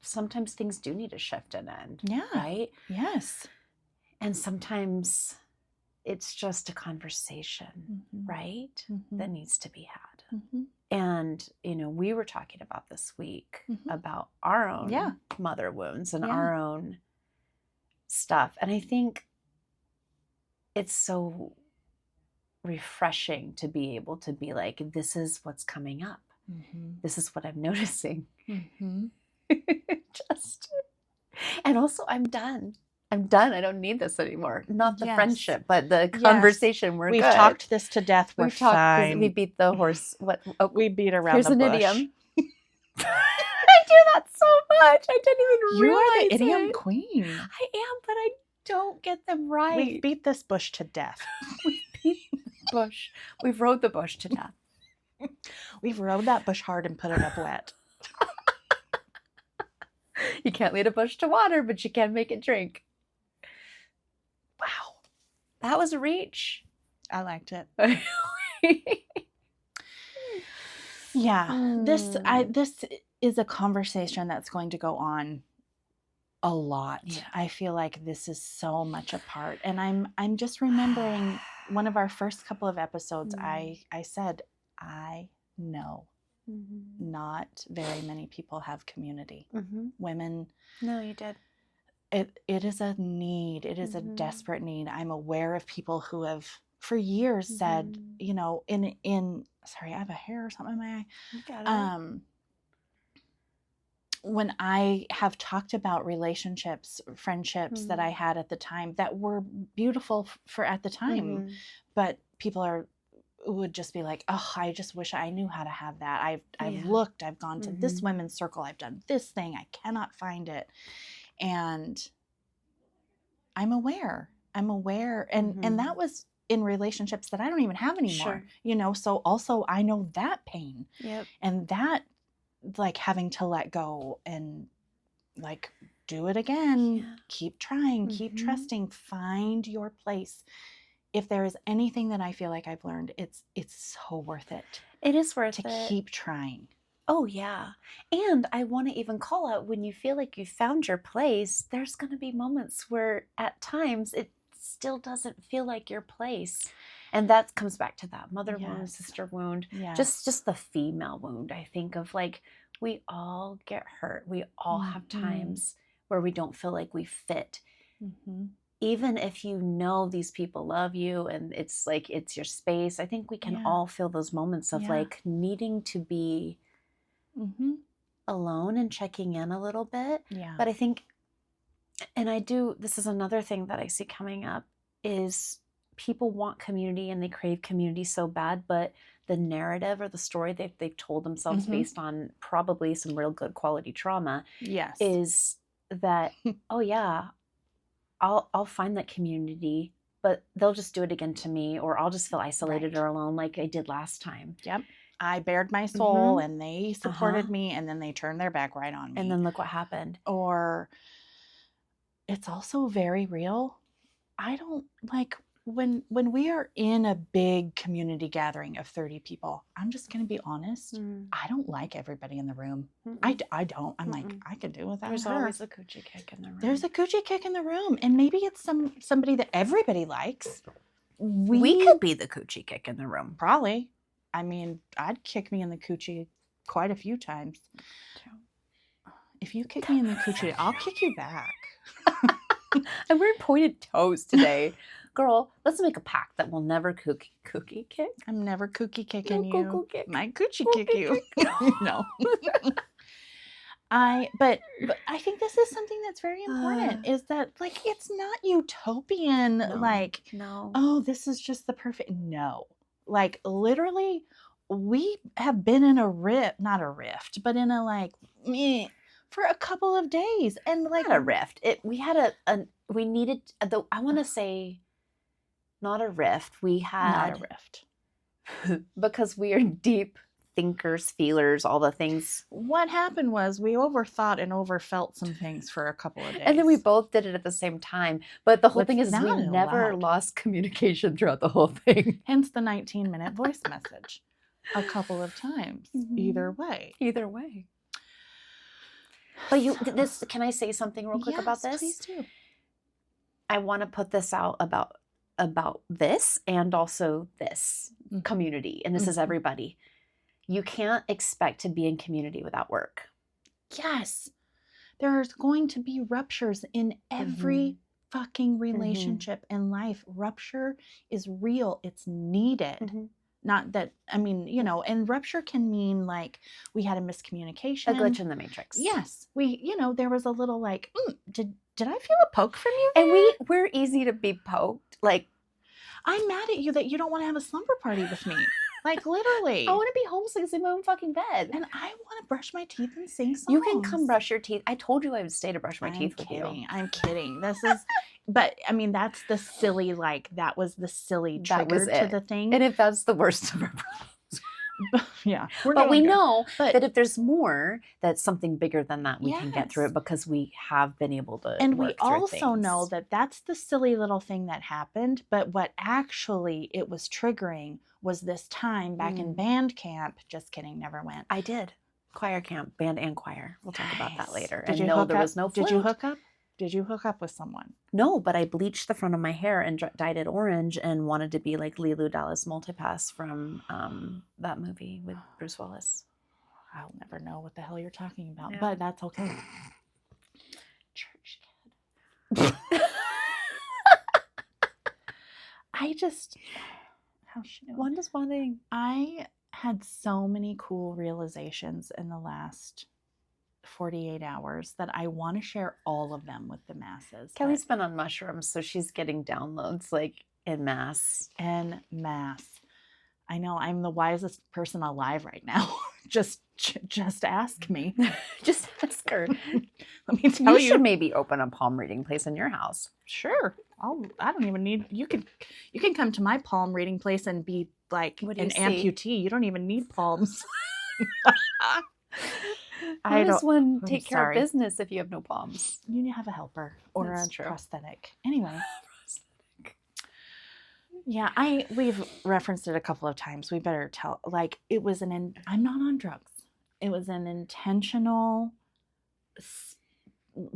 sometimes things do need a shift and end. Yeah. Right? Yes. And sometimes it's just a conversation, right? That needs to be had. And, you know, we were talking about this week about our own mother wounds and our own stuff. And I think it's so refreshing to be able to be like, this is what's coming up. This is what I'm noticing. Just, and also I'm done. I don't need this anymore. Not the friendship, but the conversation. We've talked this to death. We're fine. We beat the horse. We beat around the bush. Here's an idiom. I do that so much. I didn't even realize You are the idiom queen. I am, but I don't get them right. We've beat this bush to death. We've beat the bush. We've rode the bush to death. We've rode that bush hard and put it up wet. You can't lead a bush to water, but you can make it drink. Wow. That was a reach. I liked it. Yeah. This is a conversation that's going to go on a lot. Yeah. I feel like this is so much a part. And I'm just remembering one of our first couple of episodes, I said, I know not very many people have community. Women. No, you did. It is a need. It is a desperate need. I'm aware of people who have for years said, you know, in sorry, I have a hair or something in my eye. You got it. When I have talked about relationships, friendships that I had at the time that were beautiful for at the time, but people would just be like, oh, I just wish I knew how to have that. I've looked, I've gone to this women's circle, I've done this thing, I cannot find it. And I'm aware. And that was in relationships that I don't even have anymore, you know? So also I know that pain and that like having to let go and like do it again, keep trying, keep trusting, find your place. If there is anything that I feel like I've learned, it's so worth it. It is worth to it. Keep trying. Oh, yeah. And I want to even call out when you feel like you found your place, there's going to be moments where at times it still doesn't feel like your place. And that comes back to that mother wound, sister wound, just the female wound. I think of like, we all get hurt. We all have times where we don't feel like we fit. Even if you know these people love you and it's like, it's your space. I think we can all feel those moments of like needing to be alone and checking in a little bit. But I think, and this is another thing that I see coming up is people want community and they crave community so bad, but the narrative or the story they've told themselves based on probably some real good quality trauma is that, oh yeah, I'll find that community, but they'll just do it again to me, or I'll just feel isolated or alone like I did last time. Yep. I bared my soul and they supported me and then they turned their back right on me. And then look what happened. Or it's also very real. I don't like when we are in a big community gathering of 30 people, I'm just going to be honest. I don't like everybody in the room. I don't. I'm like, I could do without There's her. always a coochie kick in the room. There's a coochie kick in the room. And maybe it's somebody that everybody likes. We could be the coochie kick in the room. Probably. I mean, I'd kick me in the coochie quite a few times. If you kick me in the coochie, I'll kick you back. I'm wearing pointed toes today. Girl, let's make a pact that we'll never cookie kick. I'm never cookie kicking No, you. Google kick. My coochie kick you. No. But I think this is something that's very important, is that, like, it's not utopian, like, no. Oh, this is just the perfect. No. Like, literally, we have been in a rift, not a rift, but in a, like, for a couple of days. And, like, not a rift. We had we needed, I want to say, not a rift. We had. Not a rift. Because we are deep thinkers, feelers, all the things. What happened was we overthought and overfelt some things for a couple of days. And then we both did it at the same time. But the whole thing is we not never allowed. lost communication throughout the whole thing. Hence the 19-minute voice message. A couple of times. Either way. Either way. But can I say something real quick about this? Please do. I want to put this out about this and also this community. And this is everybody. You can't expect to be in community without work. Yes. There's going to be ruptures in every fucking relationship in life. Rupture is real. It's needed. Not that, I mean, and rupture can mean, like, we had a miscommunication. A glitch in the matrix. Yes. There was a little, like, did I feel a poke from you? And we're easy to be poked. Like, I'm mad at you that you don't want to have a slumber party with me. Like, literally. I want to be home so I can sleep in my own fucking bed. And I want to brush my teeth and sing songs. You can come brush your teeth. I told you I would stay to brush my teeth with you. I'm kidding. This is, but I mean, that's the silly, like, that was the silly trigger to the thing. And if that's the worst of our problems. Yeah. But we know that if there's more, that's something bigger than that. We can get through it because we have been able to. And we also know that that's the silly little thing that happened. But what actually it was triggering was this time back in band camp. Just kidding. Never went. I did. Choir camp, band and choir. We'll talk about that later. Did you hook up? Did you hook up? Did you hook up with someone? No, but I bleached the front of my hair and dyed it orange and wanted to be like Leeloo Dallas Multipass from that movie with Bruce Willis. I'll never know what the hell you're talking about, but that's okay. Church kid. How's she doing? Wanda's wanting. I had so many cool realizations in the last 48 hours that I want to share all of them with the masses. Kelly's been on mushrooms, so she's getting downloads like en masse. En masse. I know I'm the wisest person alive right now. Just ask me. Just ask her. Let me tell you. You should maybe open a palm reading place in your house. Sure. I don't even need, you can come to my palm reading place and be like an amputee. You don't even need palms. How does one take care of business if you have no palms? You need to have a helper or a prosthetic. Anyway. Yeah, we've referenced it a couple of times. We better tell, like, I'm not on drugs. It was an intentional,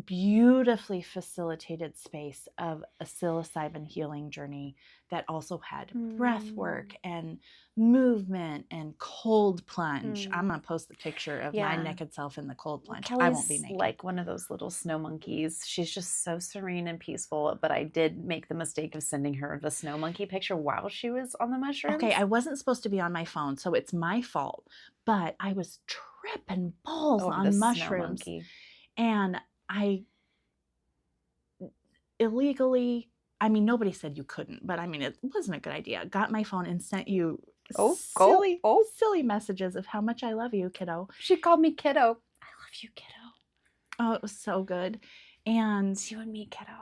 beautifully facilitated space of a psilocybin healing journey that also had breath work and movement and cold plunge. I'm going to post the picture of my naked self in the cold plunge. Kelly's I won't be naked. Like one of those little snow monkeys. She's just so serene and peaceful, but I did make the mistake of sending her the snow monkey picture while she was on the mushrooms. Okay, I wasn't supposed to be on my phone, so it's my fault. But I was tripping balls on mushrooms. And I illegally, I mean, nobody said you couldn't, but I mean, it wasn't a good idea. Got my phone and sent you silly messages of how much I love you, kiddo. She called me kiddo. I love you, kiddo. Oh, it was so good. And it's you and me, kiddo.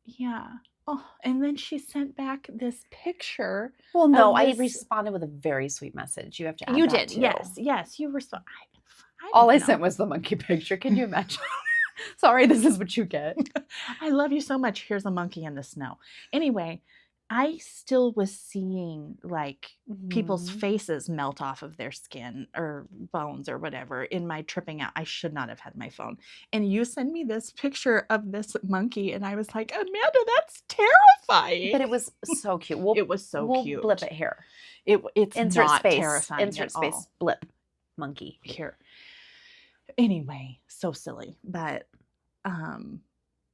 Yeah. Oh, and then she sent back this picture. Well, no, I responded with a very sweet message. You have to add You that did. too. Yes, you responded. All I sent was the monkey picture. Can you imagine? Sorry, this is what you get. I love you so much. Here's a monkey in the snow. Anyway, I still was seeing like people's faces melt off of their skin or bones or whatever in my tripping out. I should not have had my phone. And you send me this picture of this monkey, and I was like, Amanda, that's terrifying. But it was so cute. It was so cute. We'll blip it here. It's insert not space, terrifying insert at space, all. blip, monkey. Here. Anyway, so silly. But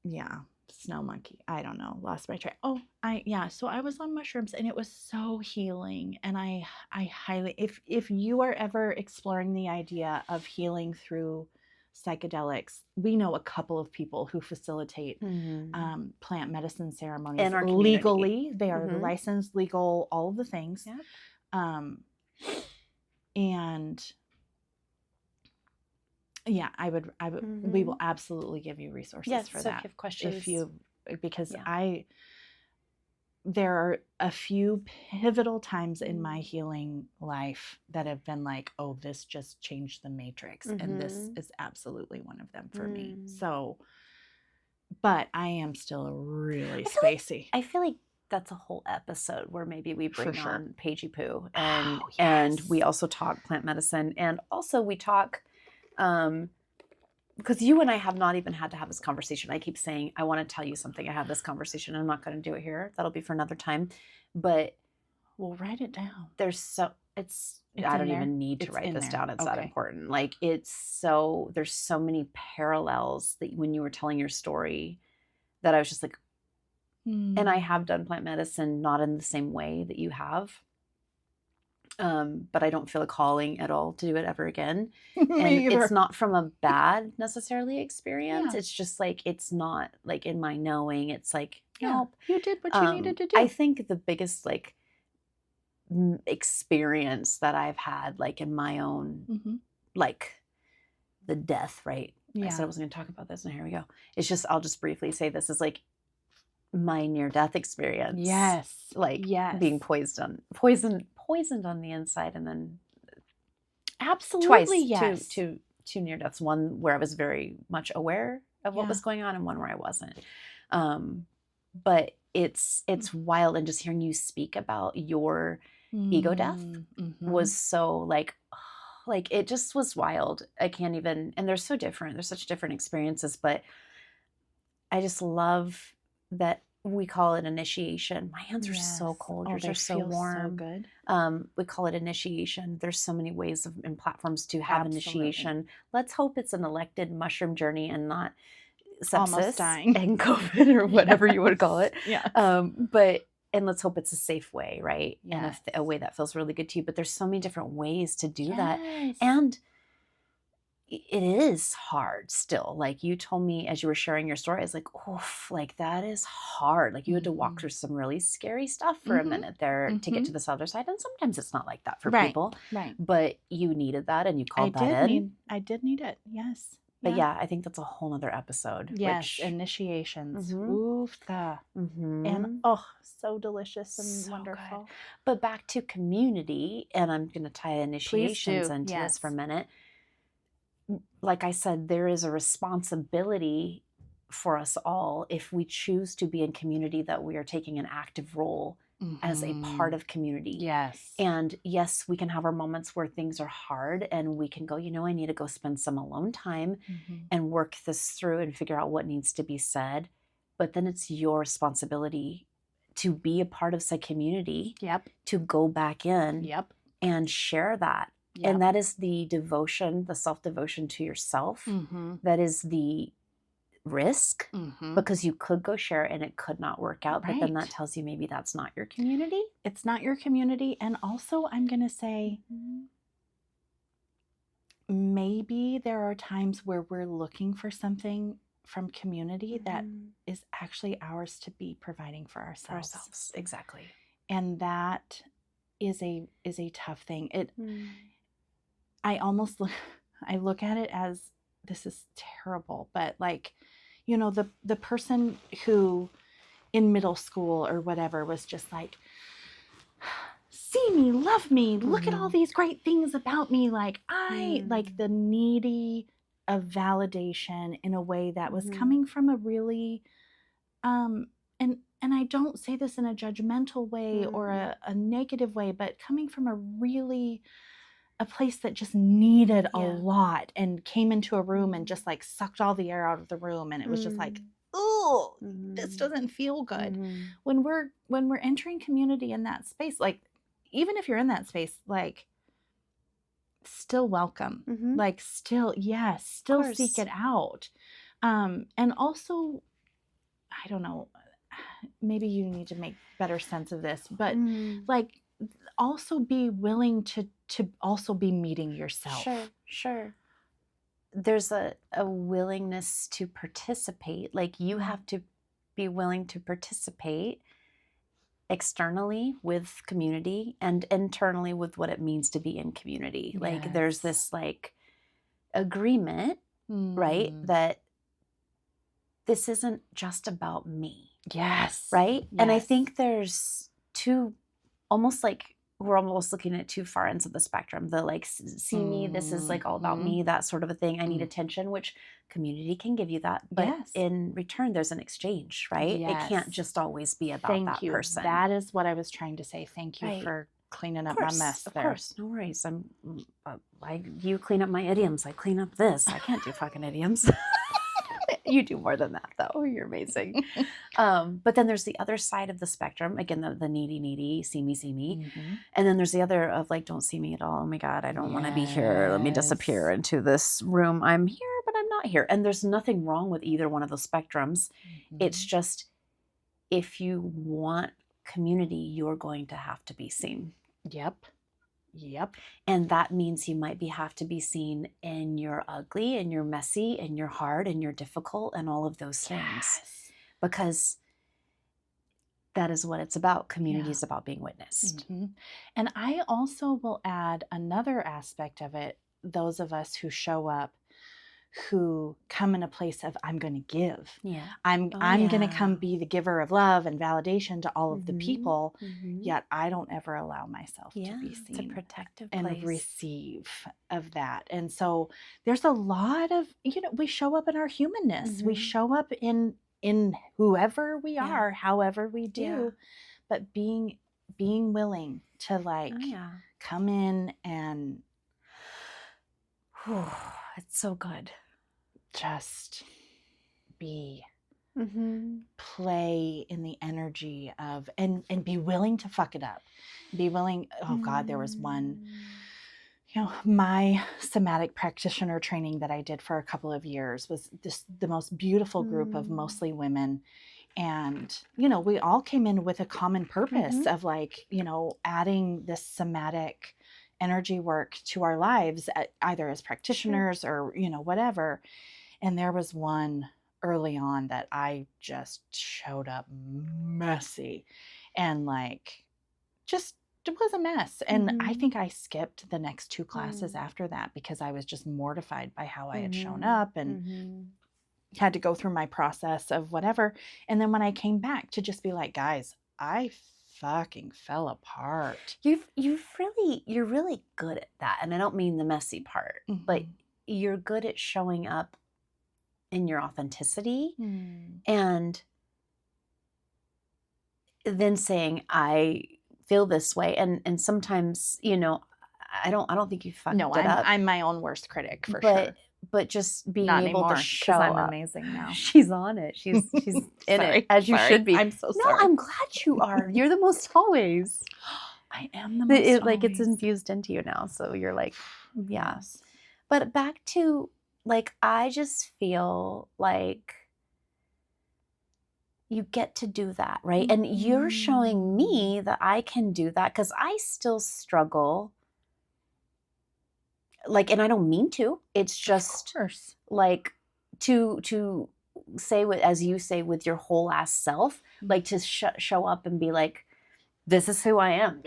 yeah. Snow monkey. I don't know. Lost my track. So I was on mushrooms, and it was so healing. And I highly, if you are ever exploring the idea of healing through psychedelics, we know a couple of people who facilitate plant medicine ceremonies in our legally. They are licensed, legal, all of the things. Yep. And yeah, I would, we will absolutely give you resources for that. If you have questions. Because there are a few pivotal times in my healing life that have been like, oh, this just changed the matrix. And this is absolutely one of them for me. So, but I am still really spacey. I feel like that's a whole episode where maybe we bring on Paigey Poo and yes. and we also talk plant medicine, and also we talk because you and I have not even had to have this conversation. I keep saying, I want to tell you something. I have this conversation. I'm not going to do it here. That'll be for another time. But we'll write it down. I don't even need to write this down. It's that important. Like there's so many parallels that when you were telling your story that I was just like, and I have done plant medicine, not in the same way that you have. But I don't feel a calling at all to do it ever again. And it's not from a bad necessarily experience. Yeah. It's just like, it's not like in my knowing. It's like, nope. You did what you needed to do. I think the biggest like experience that I've had like in my own, like the death, right? Yeah. I said I wasn't going to talk about this, and here we go. It's just, I'll just briefly say this is like my near-death experience. Yes. Like being poisoned on the inside, and then absolutely twice, two near deaths. One where I was very much aware of what was going on, and one where I wasn't. But it's wild, and just hearing you speak about your ego death was so like it just was wild. I can't even, and they're so different. They're such different experiences, but I just love that we call it initiation. My hands are so cold. Yours are so warm. So good. We call it initiation. There's so many ways and platforms to have initiation. Let's hope it's an elected mushroom journey and not sepsis and COVID or whatever you would call it. Yeah. And let's hope it's a safe way, right? Yes. And a way that feels really good to you. But there's so many different ways to do that. And it is hard still. Like you told me as you were sharing your story, I was like, oof, like that is hard. Like you had to walk through some really scary stuff for a minute there to get to this other side. And sometimes it's not like that for people. Right. But you needed that, and you called that in. I did need it. Yes. But yeah, I think that's a whole nother episode. Yes. Initiations. And so delicious and wonderful. Good. But back to community, and I'm going to tie initiations into this for a minute. Like I said, there is a responsibility for us all if we choose to be in community that we are taking an active role as a part of community. Yes. And yes, we can have our moments where things are hard and we can go, I need to go spend some alone time and work this through and figure out what needs to be said. But then it's your responsibility to be a part of said community, to go back in and share that. Yep. And that is the devotion, the self-devotion to yourself. That is the risk because you could go share it and it could not work out. But then that tells you maybe that's not your community. It's not your community. And also I'm going to say maybe there are times where we're looking for something from community that is actually ours to be providing for ourselves. Exactly. And that is a tough thing. I look at it as, this is terrible, but like, the person who in middle school or whatever was just like, see me, love me, look at all these great things about me. Like like the needy of validation in a way that was coming from a really and I don't say this in a judgmental way or a negative way, but coming from a place that just needed a lot and came into a room and just like sucked all the air out of the room, and it was just like, oh, this doesn't feel good. When we're entering community in that space, like even if you're in that space, like still welcome, like still seek it out. And also, I don't know, maybe you need to make better sense of this, but like also be willing to also be meeting yourself. Sure. There's a willingness to participate. Like you have to be willing to participate externally with community and internally with what it means to be in community. Like there's this like agreement, right? That this isn't just about me. Yes. Right? Yes. And I think there's we're almost looking at two far ends of the spectrum. The like, see me, this is like all about me, that sort of a thing. I need attention, which community can give you that. But in return, there's an exchange, right? It can't just always be about that person. That is what I was trying to say. Thank you for cleaning up my mess there. Of course, no worries. You clean up my idioms. I clean up this. I can't do fucking idioms. You do more than that, though. You're amazing. But then there's the other side of the spectrum. Again, the needy, see me. And then there's the other of like, don't see me at all. Oh my God, I don't want to be here. Let me disappear into this room. I'm here, but I'm not here. And there's nothing wrong with either one of those spectrums. It's just, if you want community, you're going to have to be seen. Yep. And that means you might have to be seen in your ugly and your messy and your hard and your difficult and all of those things. Because that is what it's about. Community is about being witnessed. And I also will add another aspect of it. Those of us who show up, who come in a place of, I'm going to give. I'm going to come be the giver of love and validation to all of the people, yet I don't ever allow myself to be seen. It's a protective and place. Receive of that. And so there's a lot of, we show up in our humanness. We show up in whoever we are, however we do, but being willing to like come in and it's so good. Just be, play in the energy of, and be willing to fuck it up. Be willing. Oh God, there was one, my somatic practitioner training that I did for a couple of years was the most beautiful group of mostly women. And, we all came in with a common purpose of like, adding this somatic energy work to our lives, either as practitioners or, whatever. And there was one early on that I just showed up messy and like, just, it was a mess. And I think I skipped the next 2 classes after that because I was just mortified by how I had shown up and had to go through my process of whatever. And then when I came back to just be like, guys, I fucking fell apart. You're really good at that. And I don't mean the messy part, but you're good at showing up in your authenticity and then saying, I feel this way. And sometimes, I don't think you fucked it up. I'm my own worst critic for sure. But just being Not able anymore, to show up. I'm amazing now. She's on it. She's in it, as you should be. I'm so sorry. No, I'm glad you are. You're the most always. I am the most always. Like it's infused into you now. So you're like, yes. But back to like, I just feel like you get to do that, right? And you're showing me that I can do that because I still struggle. Like, and I don't mean to. It's just like to say as you say, with your whole ass self, like to show up and be like, this is who I am.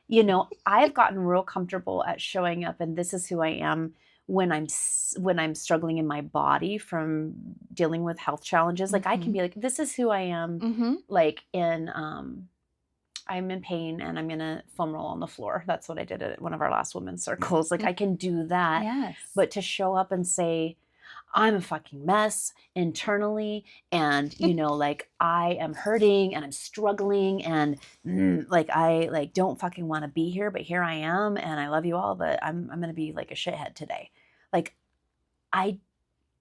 Bleh. I've gotten real comfortable at showing up, and this is who I am when I'm struggling in my body from dealing with health challenges. Like I can be like, this is who I am. Like I'm in pain and I'm going to foam roll on the floor. That's what I did at one of our last women's circles. Like I can do that. Yes. But to show up and say, I'm a fucking mess internally, and like I am hurting and I'm struggling, and like I like don't fucking want to be here, but here I am, and I love you all, but I'm gonna be like a shithead today. Like I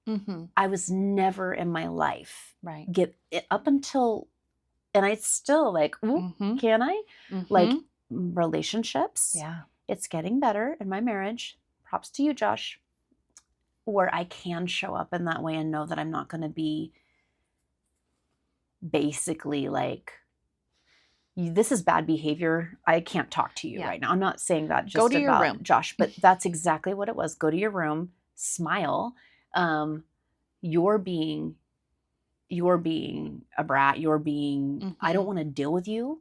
was never in my life get it up until, and I still like, can I like relationships? Yeah. It's getting better in my marriage. Props to you, Josh. Where I can show up in that way and know that I'm not going to be basically like, this is bad behavior. I can't talk to you right now. I'm not saying that just your about room. Josh, but that's exactly what it was. Go to your room, smile. You're being a brat. You're being, I don't want to deal with you.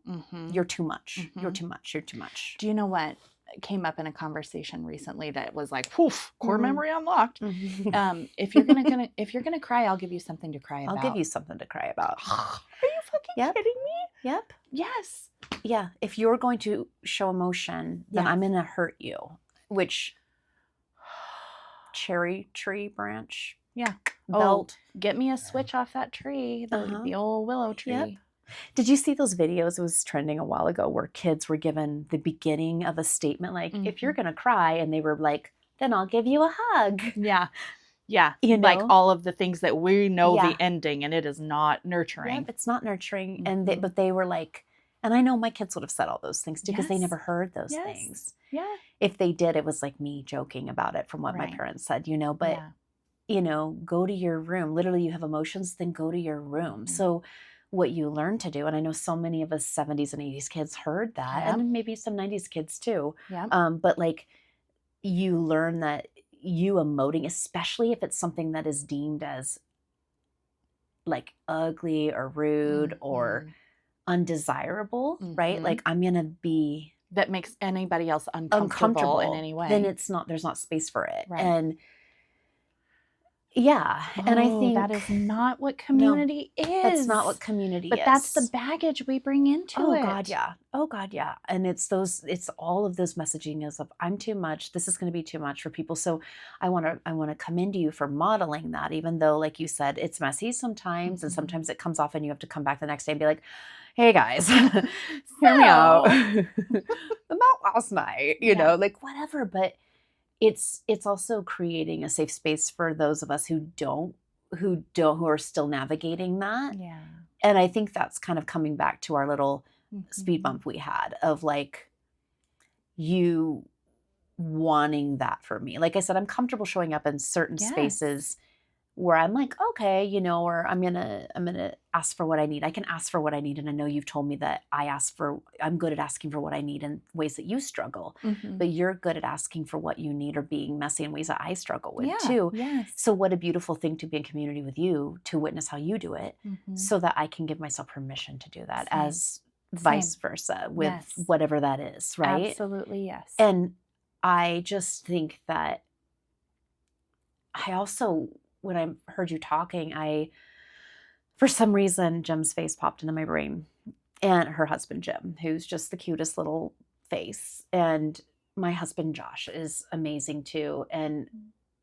You're too much. You're too much. You're too much. Do you know what came up in a conversation recently that was like, poof, core memory unlocked. If you're gonna cry, I'll give you something to cry about. I'll give you something to cry about. Are you fucking kidding me? Yep. Yes. Yeah. If you're going to show emotion, then I'm gonna hurt you. Which cherry tree branch. Yeah. Belt. Get me a switch off that tree, the old willow tree. Yep. Did you see those videos? It was trending a while ago where kids were given the beginning of a statement like, if you're going to cry, and they were like, then I'll give you a hug. Yeah. Yeah. Like all of the things that we know the ending, and it is not nurturing. Yep, it's not nurturing. And but they were like, and I know my kids would have said all those things too, because they never heard those things. Yeah. If they did, it was like me joking about it from what my parents said, but go to your room. Literally, you have emotions, then go to your room. So what you learn to do, and I know so many of us 70s and 80s kids heard that, and maybe some 90s kids too. But like, you learn that you emoting, especially if it's something that is deemed as like ugly or rude or undesirable, right? Like, I'm gonna be that makes anybody else uncomfortable in any way. Then there's not space for it. And and I think that is not what community is. That's not what community is. But that's the baggage we bring into it. Oh God, yeah. And it's all of those messaging is of, I'm too much. This is going to be too much for people. So I want to commend you for modeling that, even though, like you said, it's messy sometimes, and sometimes it comes off, and you have to come back the next day and be like, hey guys, hear me out about last night, like whatever. But it's also creating a safe space for those of us who are still navigating that. Yeah. And I think that's kind of coming back to our little speed bump we had of like, you wanting that for me. Like I said, I'm comfortable showing up in certain spaces where I'm like, okay, or I'm gonna ask for what I need. I can ask for what I need, and I know you've told me that I'm good at asking for what I need in ways that you struggle, but you're good at asking for what you need or being messy in ways that I struggle with too. Yes. So what a beautiful thing to be in community with you, to witness how you do it, so that I can give myself permission to do that. As vice versa with whatever that is, right? Absolutely, yes. And I just think that I also, when I heard you talking, for some reason, Jim's face popped into my brain, and her husband, Jim, who's just the cutest little face. And my husband, Josh, is amazing too. And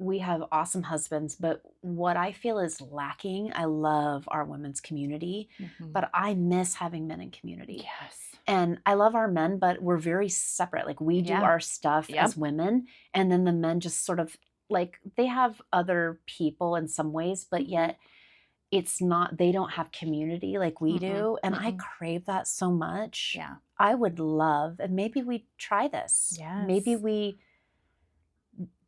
we have awesome husbands, but what I feel is lacking, I love our women's community, but I miss having men in community. Yes. And I love our men, but we're very separate. Like, we do our stuff as women, and then the men just sort of, like, they have other people in some ways, but yet it's not, they don't have community like we do. And I crave that so much. Yeah. I would love, and maybe we try this. Yes. Maybe we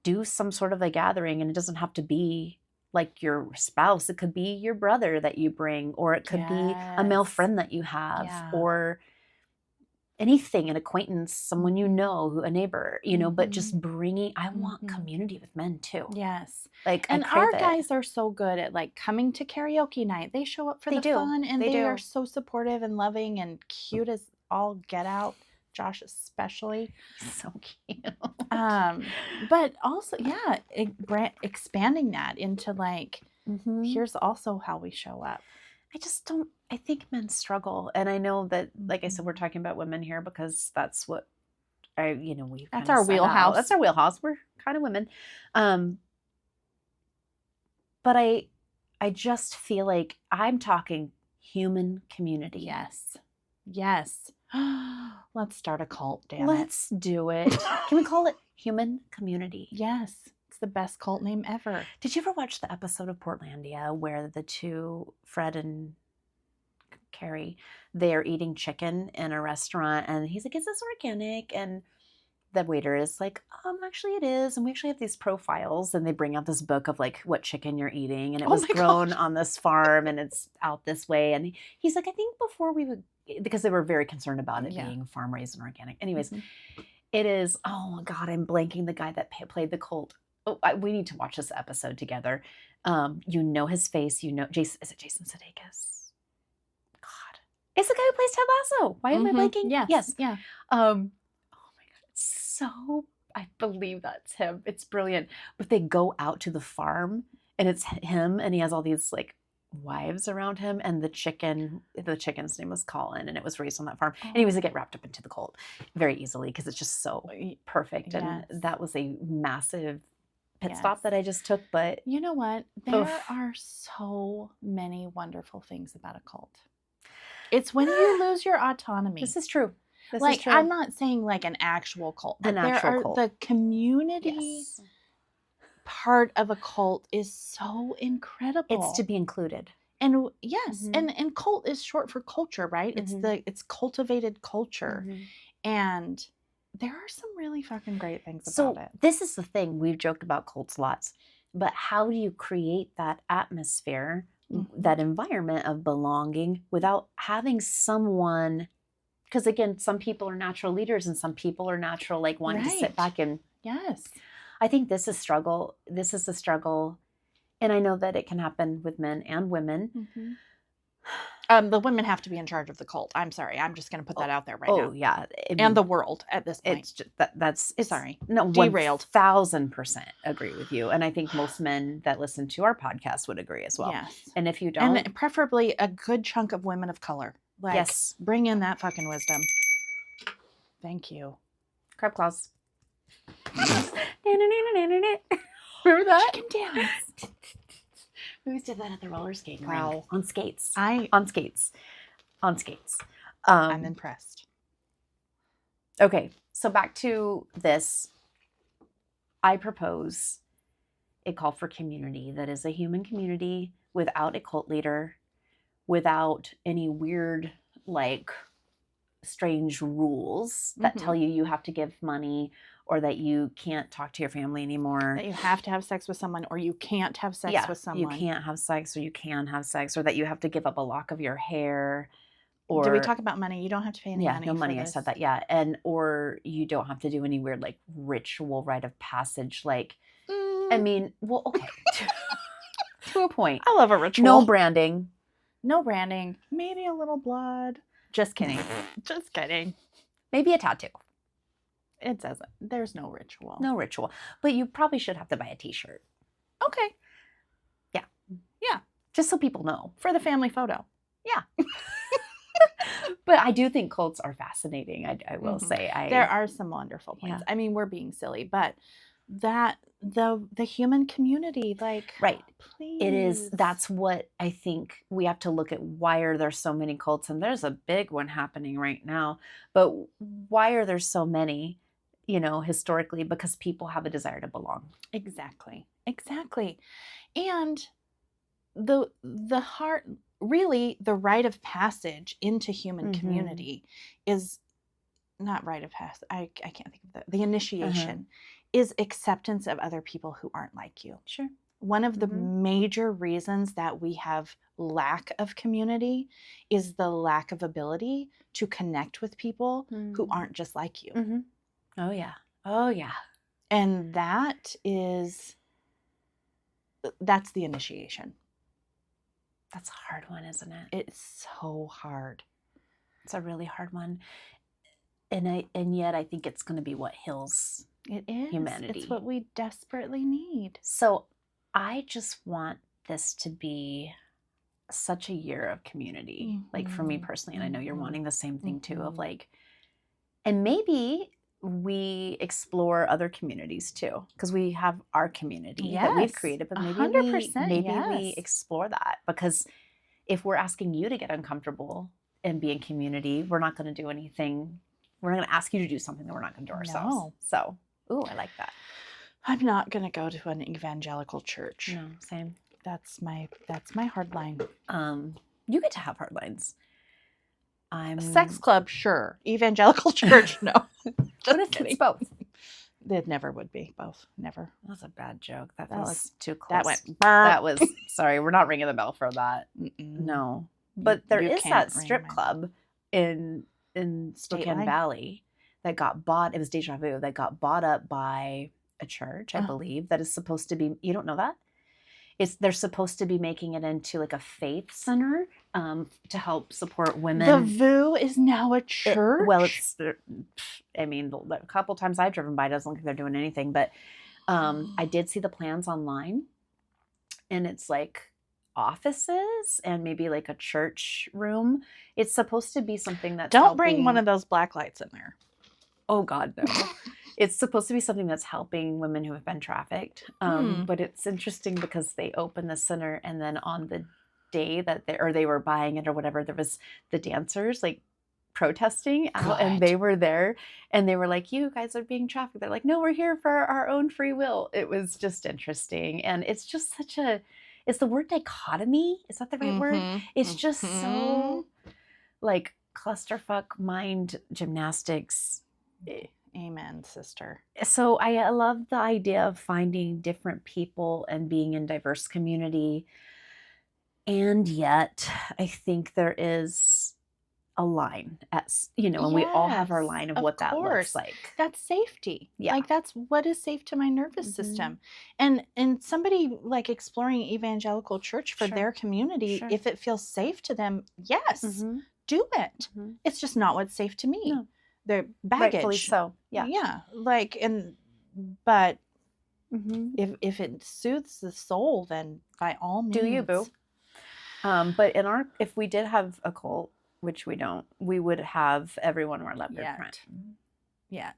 do some sort of a gathering, and it doesn't have to be like your spouse. It could be your brother that you bring, or it could be a male friend that you have, or anything, an acquaintance, someone a neighbor, but just bringing, I want community with men too. Yes. Like, and our guys are so good at like coming to karaoke night. They show up for the fun, and they are so supportive and loving and cute as all get out. Josh especially. So cute. But also, expanding that into like, here's also how we show up. I think men struggle. And I know that, like I said, we're talking about women here because that's what that's our wheelhouse. That's our wheelhouse. We're kind of women. But I just feel like I'm talking human community. Yes. Yes. Let's start a cult, damn Let's do it. Can we call it human community? Yes. It's the best cult name ever. Did you ever watch the episode of Portlandia where the two, Fred and Carrie, they're eating chicken in a restaurant and he's like, is this organic? And the waiter is like, actually it is. And we actually have these profiles, and they bring out this book of like what chicken you're eating. And it was grown on this farm and it's out this way. And he's like, I think before we would, because they were very concerned about it being farm raised and organic. Anyways, it is, oh my God, I'm blanking the guy that played the cult. Oh, we need to watch this episode together. You know his face, you know, Jason, is it Jason Sudeikis? God. It's the guy who plays Ted Lasso. Why am I blanking? Yes. Yeah. So I believe that's him. It's brilliant. But they go out to the farm and it's him, and he has all these like wives around him, and the chicken's name was Colin, and it was raised on that farm. Anyways, they get wrapped up into the cult very easily because it's just so perfect. And that was a massive pit stop that I just took. But you know what? There are so many wonderful things about a cult. It's when you lose your autonomy. This is true. I'm not saying like an actual cult, but the community part of a cult is so incredible. It's to be included. And yes, and cult is short for culture, right? It's cultivated culture. And there are some really fucking great things about it. This is the thing. We've joked about cults lots, but how do you create that atmosphere, that environment of belonging without having someone? Because again, some people are natural leaders and some people are natural, like wanting to sit back and. Yes. I think this is struggle. This is a struggle. And I know that it can happen with men and women. The women have to be in charge of the cult. I'm sorry. I'm just going to put that out there right now. Oh, yeah. And the world at this point. It's just, that's sorry. No, derailed. 1,000% agree with you. And I think most men that listen to our podcast would agree as well. Yes. And if you don't. And preferably a good chunk of women of color. Like, yes. Bring in that fucking wisdom. Thank you. Crab claws. Remember that? Chicken dance. We always did that at the roller skating rink. Wow. On skates. On skates. I'm impressed. Okay, so back to this. I propose a call for community that is a human community without a cult leader, without any weird, like, strange rules that tell you have to give money, or that you can't talk to your family anymore. That you have to have sex with someone, or you can't have sex with someone. You can't have sex, or you can have sex, or that you have to give up a lock of your hair. Or did we talk about money? You don't have to pay any money. No money. I said that. Yeah. And or you don't have to do any weird like ritual rite of passage. Like, I mean, well, okay. To a point. I love a ritual. No branding. Maybe a little blood. Just kidding. Just kidding. Maybe a tattoo. It doesn't. There's no ritual. No ritual. But you probably should have to buy a t-shirt. Okay. Yeah. Just so people know. For the family photo. Yeah. But I do think cults are fascinating. I will say. There are some wonderful points. I mean, we're being silly, but that the human community, like, right. Please. It is. That's what I think we have to look at. Why are there so many cults? And there's a big one happening right now. But why are there so many, historically? Because people have a desire to belong. Exactly. And the heart, really, the rite of passage into human community is not rite of passage. I can't think of the initiation is acceptance of other people who aren't like you. Sure. One of the major reasons that we have lack of community is the lack of ability to connect with people who aren't just like you. Oh, yeah. And that's the initiation. That's a hard one, isn't it? It's so hard. It's a really hard one. And yet I think it's going to be what heals humanity. It's what we desperately need. So I just want this to be such a year of community, like for me personally. And I know you're wanting the same thing too, of like, and maybe we explore other communities too, because we have our community that we've created, but maybe 100%, we explore that, because if we're asking you to get uncomfortable and be in community, we're not going to do anything. We're not going to ask you to do something that we're not going to do ourselves. No. So, I like that. I'm not going to go to an evangelical church. No, same. That's my hard line. You get to have hard lines. Sex club, sure. Evangelical church, no. What if it's both? It never would be both. Never. That's a bad joke. That was too close. That went. That was. Sorry, we're not ringing the bell for that. No, but there is that strip club in Spokane Valley that got bought. It was Deja Vu that got bought up by a church, I believe, that is supposed to be. You don't know that? They're supposed to be making it into like a faith center to help support women. The VU is now a church? A couple times I've driven by, it doesn't look like they're doing anything. But I did see the plans online. And it's like offices and maybe like a church room. It's supposed to be something that's Don't bring one of those black lights in there. Oh, God, no. It's supposed to be something that's helping women who have been trafficked. But it's interesting because they opened the center, and then on the day that they were buying it or whatever, there was the dancers like protesting out, and they were there, and they were like, "You guys are being trafficked." They're like, "No, we're here for our own free will." It was just interesting, and it's just it's the word dichotomy. Is that the right word? It's just so like clusterfuck mind gymnastics. Amen, sister. So I love the idea of finding different people and being in diverse community. And yet I think there is a line, and we all have our line of what that looks like. That's safety. Yeah. Like that's what is safe to my nervous system. And somebody like exploring evangelical church for their community, if it feels safe to them, yes, do it. It's just not what's safe to me. No. Their baggage. Rightfully so. Yeah. Yeah. Like, but if it soothes the soul, then by all means. Do you, boo? But if we did have a cult, which we don't, we would have everyone wear leopard print. Yeah.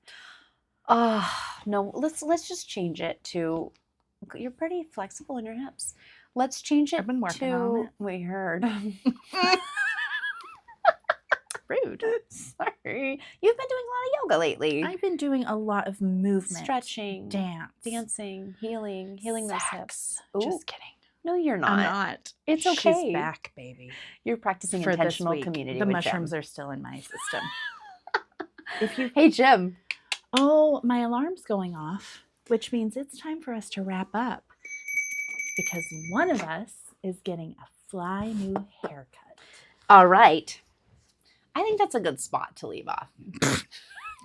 No, let's just change it to, you're pretty flexible in your hips. Let's change it. I've been working on it. We heard. Rude. Sorry. You've been doing a lot of yoga lately. I've been doing a lot of movement. Stretching. Dancing. Healing those hips. Ooh. Just kidding. No, you're not. I'm not. It's okay. She's back, baby. You're practicing for intentional community. The mushrooms are still in my system. Hey, Jim. Oh, my alarm's going off, which means it's time for us to wrap up because one of us is getting a fly new haircut. All right. I think that's a good spot to leave off.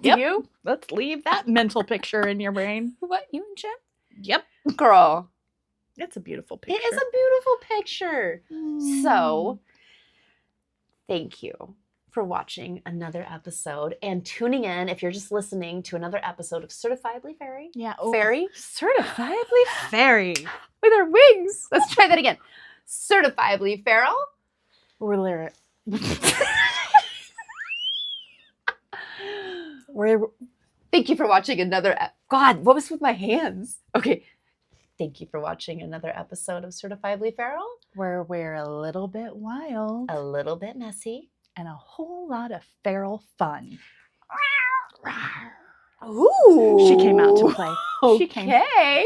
Yep. You? Let's leave that mental picture in your brain. What? You and Jim? Yep. Girl. It's a beautiful picture. It is a beautiful picture. So, thank you for watching another episode and tuning in if you're just listening to another episode of Certifiably Fairy. Yeah. Fairy. Certifiably Fairy. With our wings. Let's try that again. Certifiably Feral. Thank you for watching another. God, what was with my hands? Okay. Thank you for watching another episode of Certifiably Feral. Where we're a little bit wild, a little bit messy, and a whole lot of feral fun. Ooh. She came out to play. Okay.